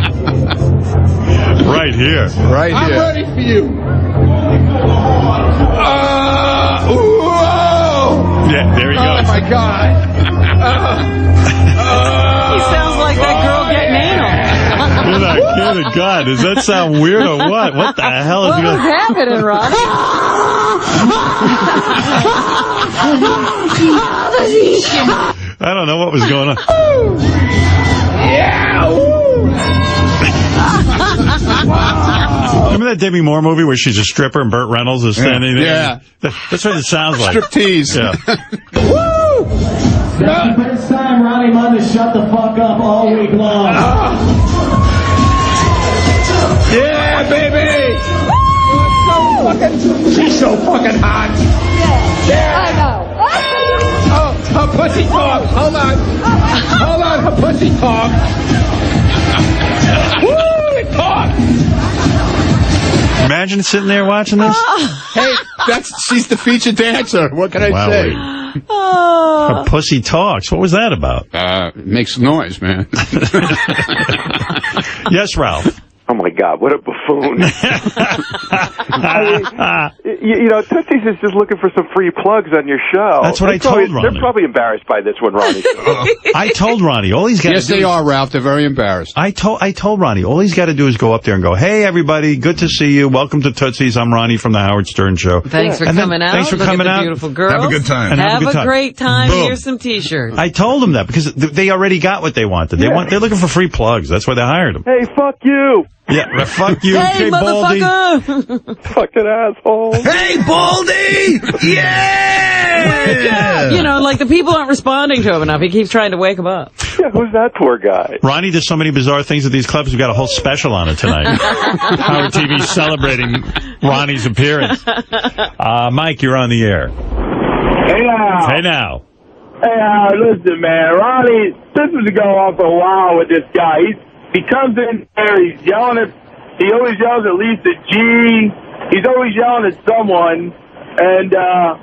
Right here. Right here. I'm ready for you. Yeah, there he goes. Oh, my God. He sounds like that girl getting anal. Good God, does that sound weird or what? What the hell is What was happening, Ronnie? I don't know what was going on. Yeah! Remember that Demi Moore movie where she's a stripper and Burt Reynolds is standing there? Yeah. That's what it sounds like. Striptease. Yeah. Woo! It's time, Ronnie Munn, to shut the fuck up all week long. Yeah, baby! She's so fucking hot. Yeah, I know. Oh, her pussy talk. Hold on. Hold on, her pussy talk. Woo, it talks. Imagine sitting there watching this. Hey, she's the featured dancer. What can I say? Her pussy talks. What was that about? It makes noise, man. Yes, Ralph. Oh, my God, what a buffoon. Tootsie's is just looking for some free plugs on your show. That's what I told Ronnie. They're probably embarrassed by this one, Ronnie. I told Ronnie, all he's got to do Yes, they are, Ralph. They're very embarrassed. I told Ronnie, all he's got to do is go up there and go, hey, everybody, good to see you. Welcome to Tootsie's. I'm Ronnie from the Howard Stern Show. Thanks for coming out. Thanks for Look coming at the out. Beautiful girls. Have a good time. And Have a great time. Boom. Here's some T-shirts. I told him that because they already got what they wanted. They're looking for free plugs. That's why they hired him. Hey, fuck you. Yeah, fuck you. Hey, motherfucker! Fucking asshole. Hey, Baldy! Yeah! You know, like the people aren't responding to him enough. He keeps trying to wake them up. Yeah, who's that poor guy? Ronnie does so many bizarre things at these clubs. We've got a whole special on it tonight. Howard TV's celebrating Ronnie's appearance. Mike, you're on the air. Hey now. Hey now. Hey, listen, man. Ronnie, this was going on for a while with this guy. He comes in there, he always yells at least at G. He's always yelling at someone. And, I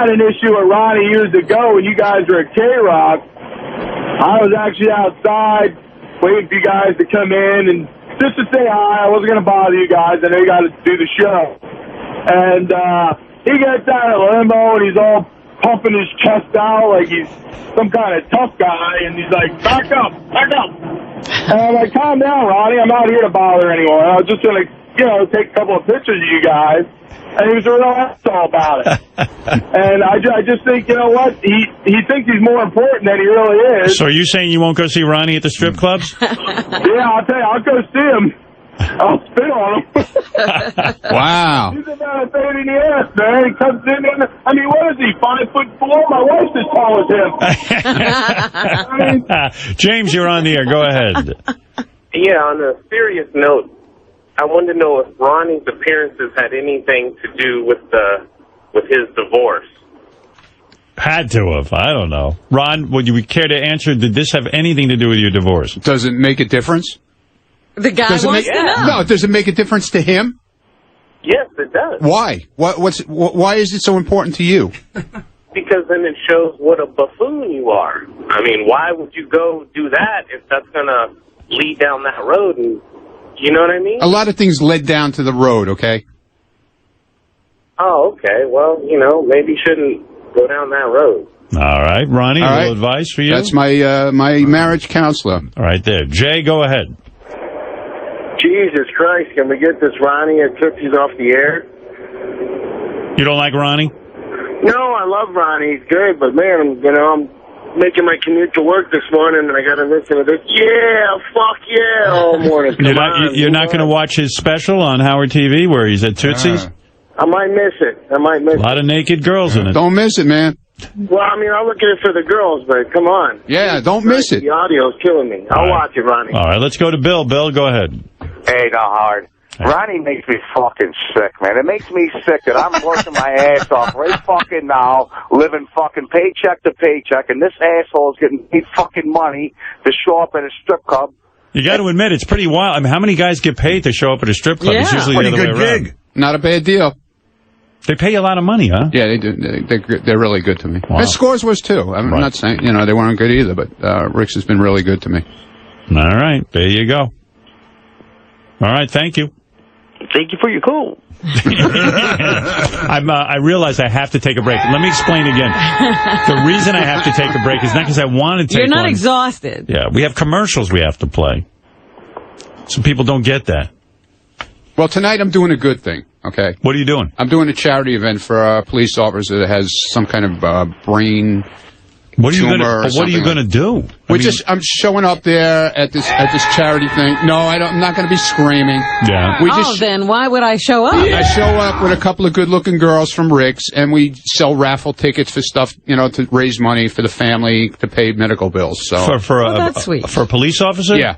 had an issue with Ronnie years ago when you guys were at K-Rock. I was actually outside waiting for you guys to come in and just to say hi. I wasn't going to bother you guys. I know you got to do the show. And he gets out of the limo and he's all pumping his chest out like he's some kind of tough guy. And he's like, back up, back up. And I'm like, calm down, Ronnie. I'm not here to bother anyone. I was just going to, take a couple of pictures of you guys. And he was a real asshole about it. And I just think, you know what? He thinks he's more important than he really is. So are you saying you won't go see Ronnie at the strip clubs? Yeah, I'll tell you, I'll go see him. I'll spit on him. Wow. He's about a pain in the ass, man. He comes in there. I mean, what is he, 5'4"? My wife's as tall as him. James, you're on the air. Go ahead. Yeah, on a serious note, I wanted to know if Ronnie's appearances had anything to do with his divorce. Had to have. I don't know. Ron, would you care to answer, did this have anything to do with your divorce? Does it make a difference? The guy wants to know. No, does it make a difference to him? Yes, it does. Why? Why is it so important to you? Because then it shows what a buffoon you are. I mean, why would you go do that if that's going to lead down that road? And you know what I mean? A lot of things led down to the road, okay? Oh, okay. Well, maybe you shouldn't go down that road. All right. Ronnie, a little advice for you? That's my marriage counselor. All right, there. Jay, go ahead. Jesus Christ, can we get this Ronnie at Tootsie's off the air? You don't like Ronnie? No, I love Ronnie. He's good, but man, I'm making my commute to work this morning, and I got to listen to this. Yeah, fuck yeah, all morning. You're not going to watch his special on Howard TV where he's at Tootsie's? I might miss it. I might miss A lot of naked girls in it. Don't miss it, man. Well, I mean, I'll look at it for the girls, but come on. Yeah, don't miss it. The audio's killing me. I'll watch it, Ronnie. All right, let's go to Bill. Bill, go ahead. Hey, now, Howard. Ronnie makes me fucking sick, man. It makes me sick that I'm working my ass off right fucking now, living fucking paycheck to paycheck, and this asshole is getting paid fucking money to show up at a strip club. You got to admit, it's pretty wild. I mean, how many guys get paid to show up at a strip club? Yeah. It's usually the other way around. Not a bad deal. They pay you a lot of money, huh? Yeah, they do. They're really good to me. Wow. And Scores was too. I'm not saying they weren't good either, but Rick's has been really good to me. All right, there you go. All right, thank you. Thank you for your call. I realize I have to take a break. Let me explain again. The reason I have to take a break is not because I want to take You're not one. exhausted. Yeah, we have commercials we have to play. Some people don't get that. Well, tonight I'm doing a good thing, okay? What are you doing? I'm doing a charity event for a police officer that has some kind of brain What are you tumor or something. going to do? I'm showing up there at this charity thing. No, I'm not going to be screaming. Yeah. Then why would I show up? I show up with a couple of good-looking girls from Rick's, and we sell raffle tickets for stuff, to raise money for the family to pay medical bills. So that's sweet. For a police officer? Yeah.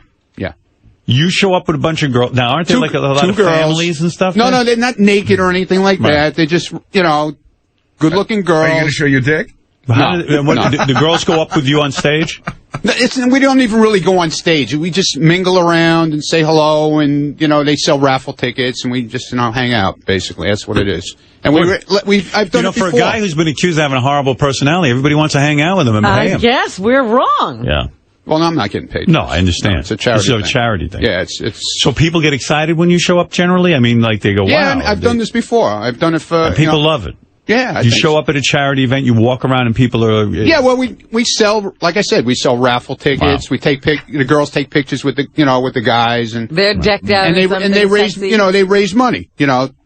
You show up with a bunch of girls. Now, aren't there like a lot of families and stuff? No, they're not naked or anything like that. They're just, good-looking girls. Are you going to show your dick? Do the girls go up with you on stage? We don't even really go on stage. We just mingle around and say hello, and they sell raffle tickets, and we just hang out. Basically, that's what it is. And I've done it before. For a guy who's been accused of having a horrible personality, everybody wants to hang out with him and pay him. I guess we're wrong. Yeah. Well, I'm not getting paid. No, I understand. No, it's a charity. Charity thing. Yeah, it's. So people get excited when you show up. Generally, I mean, like they go, "Wow!" Yeah, I've done this before. I've done it for. People love it. Yeah, you show up at a charity event, you walk around, and people are. Yeah, well, we sell, like I said, we sell raffle tickets. We take the girls take pictures with the guys, and they're decked out, and they raise they raise money,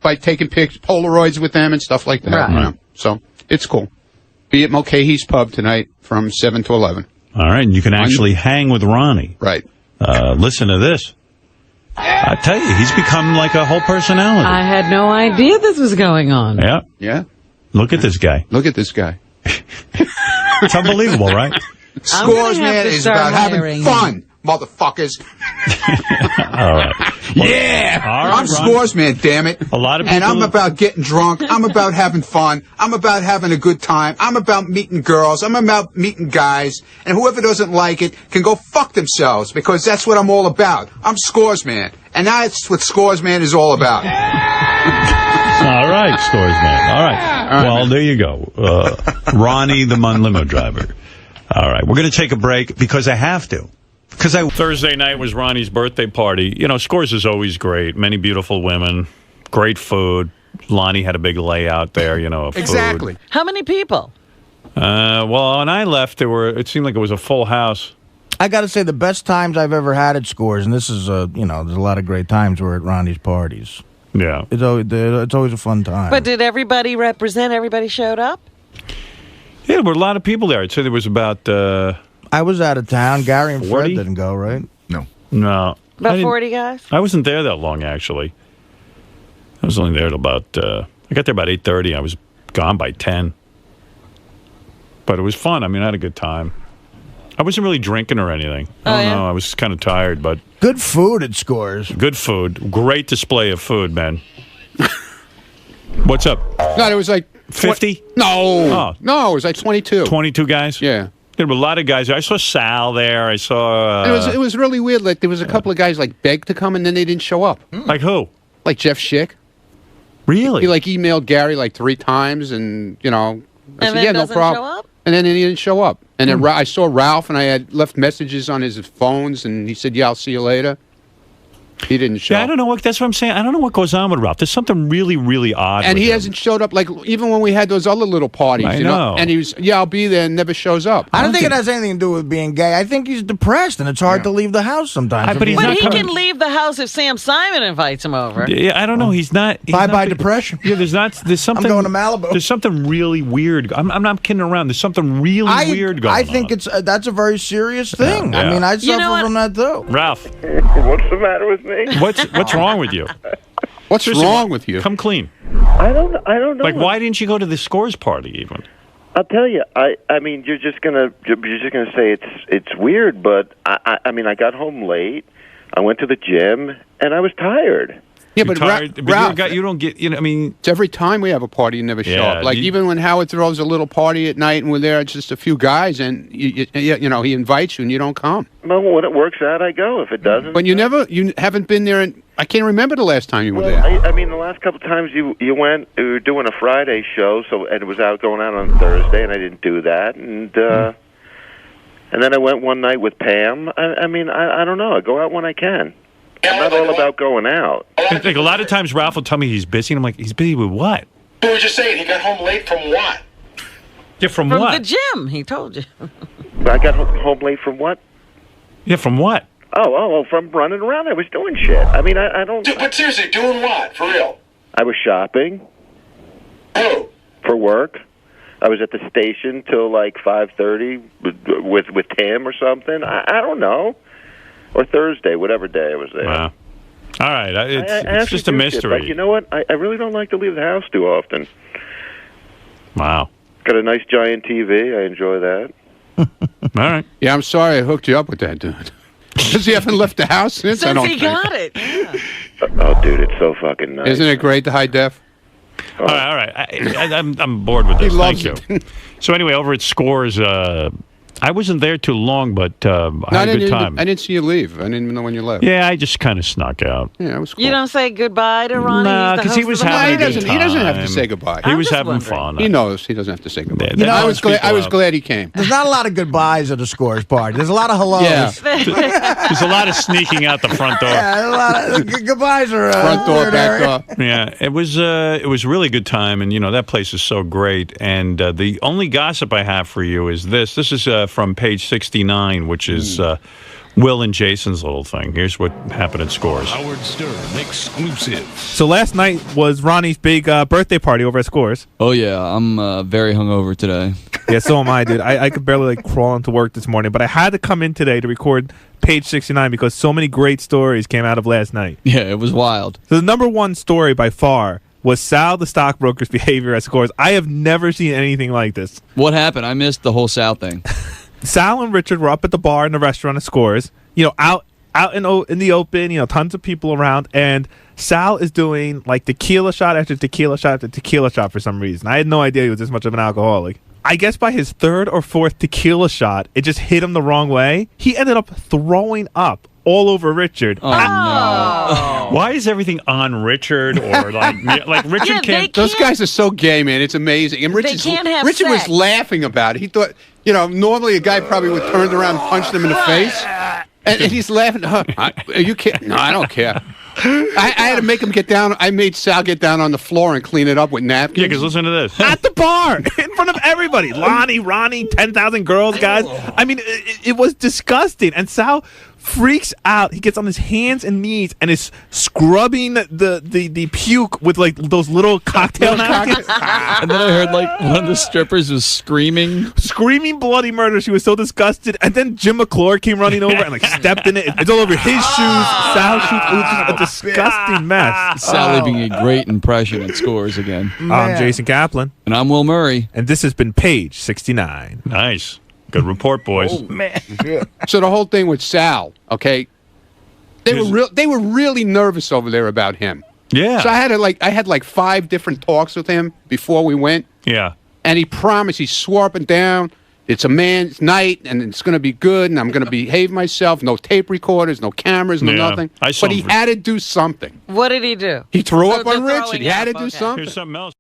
by taking Polaroids with them and stuff like that. Right. So it's cool. Be at Mulcahy's Pub tonight from 7 to 11. All right, and you can actually hang with Ronnie. Right. Listen to this. I tell you, he's become like a whole personality. I had no idea this was going on. Yeah. Yeah. Look at this guy. Look at this guy. It's unbelievable, right? Scores, man, is about having fun, motherfuckers. All right. Well, yeah. All right, I'm Scores, man, damn it. A lot of people. And I'm about getting drunk. I'm about having fun. I'm about having a good time. I'm about meeting girls. I'm about meeting guys. And whoever doesn't like it can go fuck themselves, because that's what I'm all about. I'm Scores, man. And that's what Scores, man, is all about. All right, Scores, man. All right. Well, there you go. Ronnie the Limo Driver. All right. We're going to take a break because I have to. Thursday night was Ronnie's birthday party. Scores is always great. Many beautiful women. Great food. Lonnie had a big layout there, of food. Exactly. How many people? Well, when I left, it seemed like it was a full house. I got to say, the best times I've ever had at Scores, and this is, there's a lot of great times, were at Ronnie's parties. Yeah. It's always a fun time. But did everybody represent? Everybody showed up? Yeah, there were a lot of people there. I'd say there was about... I was out of town. Gary and 40? Fred didn't go, right? No. About 40 guys? I wasn't there that long, actually. I was only there till about... I got there about 8:30. I was gone by 10. But it was fun. I mean, I had a good time. I wasn't really drinking or anything. I don't know. I was kind of tired, but... Good food at Scores. Good food. Great display of food, man. What's up? No, it was like... 50? No. No, it was like 22. 22 guys? Yeah. There were a lot of guys. I saw Sal there. I saw... It was really weird. Like, there was a couple of guys, begged to come, and then they didn't show up. Like who? Like Jeff Schick. Really? He, emailed Gary, 3 times, and, I said, then yeah, no doesn't problem. show up? And then he didn't show up. And then I saw Ralph, and I had left messages on his phones, and he said, yeah, I'll see you later. He didn't show. Yeah, I don't know what. That's what I'm saying. I don't know what goes on with Ralph. There's something really, really odd. And with he him. hasn't showed up, like, even when we had those other little parties. I you know. And he was, yeah, I'll be there, and never shows up. I don't think it has anything to do with being gay. I think he's depressed, and it's hard to leave the house sometimes. But he can leave the house if Sam Simon invites him over. Yeah, I don't know. He's not. Bye-bye depression. Yeah, there's something. I'm going to Malibu. There's something really weird. I'm not kidding around. There's something really weird going on. I think that's a very serious thing. Yeah. I mean, I suffer from that too. Ralph, what's the matter with me? What's wrong with you? What's wrong with you? Come clean. I don't know. Like, why didn't you go to the Scores party even? I'll tell you. I mean, you're just gonna say it's weird, but I mean, I got home late. I went to the gym, and I was tired. Yeah, You're but tired, Ralph, you don't get. I mean, it's every time we have a party, you never show Yeah, up. Like even when Howard throws a little party at night, and we're there, it's just a few guys, and you know he invites you, and you don't come. Well, when it works out, I go. If it doesn't, But you haven't been there, and I can't remember the last time you were there. I mean, the last couple of times you went, we were doing a Friday show, and it was going out on Thursday, and I didn't do that, and then I went one night with Pam. I mean, I don't know. I go out when I can. I'm not all about going out. like a lot of times Ralph will tell me he's busy, and I'm like, he's busy with what? We were just saying he got home late from what? Yeah, from From what? the gym, he told you. I got home late from what? Yeah, from what? Oh, from running around. I was doing shit. I mean, I don't... But seriously, doing what? For real? I was shopping. Oh. For work. I was at the station till like 5:30 with Tim or something. I don't know. Or Thursday, whatever day I was there. Wow. All right, it's actually just a do mystery. shit. Like, you know what? I really don't like to leave the house too often. Wow. Got a nice giant TV. I enjoy that. All right. Yeah, I'm sorry I hooked you up with that dude. Because you haven't left the house since. I don't he think. got it. Yeah. Oh, dude, it's so fucking nice. Isn't it great, the high def? All right. I'm bored with this. He loves Thank you. So anyway, over at Scores, I wasn't there too long, but I had a good time. I didn't see you leave. I didn't even know when you left. Yeah, I just kind of snuck out. Yeah, it was cool. You don't say goodbye to Ronnie? Nah, because he was having a good time. He doesn't have to say goodbye. He was having fun. He knows he doesn't have to say goodbye. You know, I was glad he came. There's not a lot of goodbyes at a Scores party. There's a lot of hellos. Yeah. There's a lot of sneaking out the front door. Yeah, a lot of goodbyes are front door, back door. Yeah, it was a really good time, and that place is so great. And the only gossip I have for you is this. This is from page 69, which is Will and Jason's little thing. Here's what happened at Scores. Howard Stern exclusive. So last night was Ronnie's big birthday party over at Scores. Oh yeah, I'm very hungover today. Yeah, so am I, dude. I could barely crawl into work this morning, but I had to come in today to record page 69 because so many great stories came out of last night. Yeah, it was wild. So the number one story by far was Sal the stockbroker's behavior at Scores. I have never seen anything like this. What happened? I missed the whole Sal thing. Sal and Richard were up at the bar in the restaurant at Scores, out in the open, tons of people around, and Sal is doing like tequila shot after tequila shot after tequila shot for some reason. I had no idea he was this much of an alcoholic. I guess by his third or fourth tequila shot, it just hit him the wrong way. He ended up throwing up all over Richard. Oh, no. Why is everything on Richard or like Richard can't? Those guys are so gay, man. It's amazing. And Richard was laughing about it. He thought, normally a guy probably would turn around and punch them in the face. And he's laughing. Are you kidding? No, I don't care. I had to make him get down. I made Sal get down on the floor and clean it up with napkins. Yeah, because listen to this. At the bar, in front of everybody. Lonnie, Ronnie, 10,000 girls, guys. I mean, it was disgusting. And Sal freaks out. He gets on his hands and knees and is scrubbing the puke with like those little cocktail napkins. And then I heard one of the strippers was screaming bloody murder. She was so disgusted. And then Jim McClure came running over and stepped in it. It's all over his shoes, Sal's shoes. It was just a disgusting mess. Sal leaving a great impression at Scores again. I'm Jason Kaplan. And I'm Will Murray. And this has been page 69. Nice. Good report, boys. Oh, man. So the whole thing with Sal, okay, they were really nervous over there about him. Yeah. So I had like 5 different talks with him before we went. Yeah. And he promised, he swore up and down, it's a man's night and it's going to be good and I'm going to behave myself. No tape recorders, no cameras, no nothing. But he had to do something. What did he do? He threw up on Richard. He had to do something. Here's something else.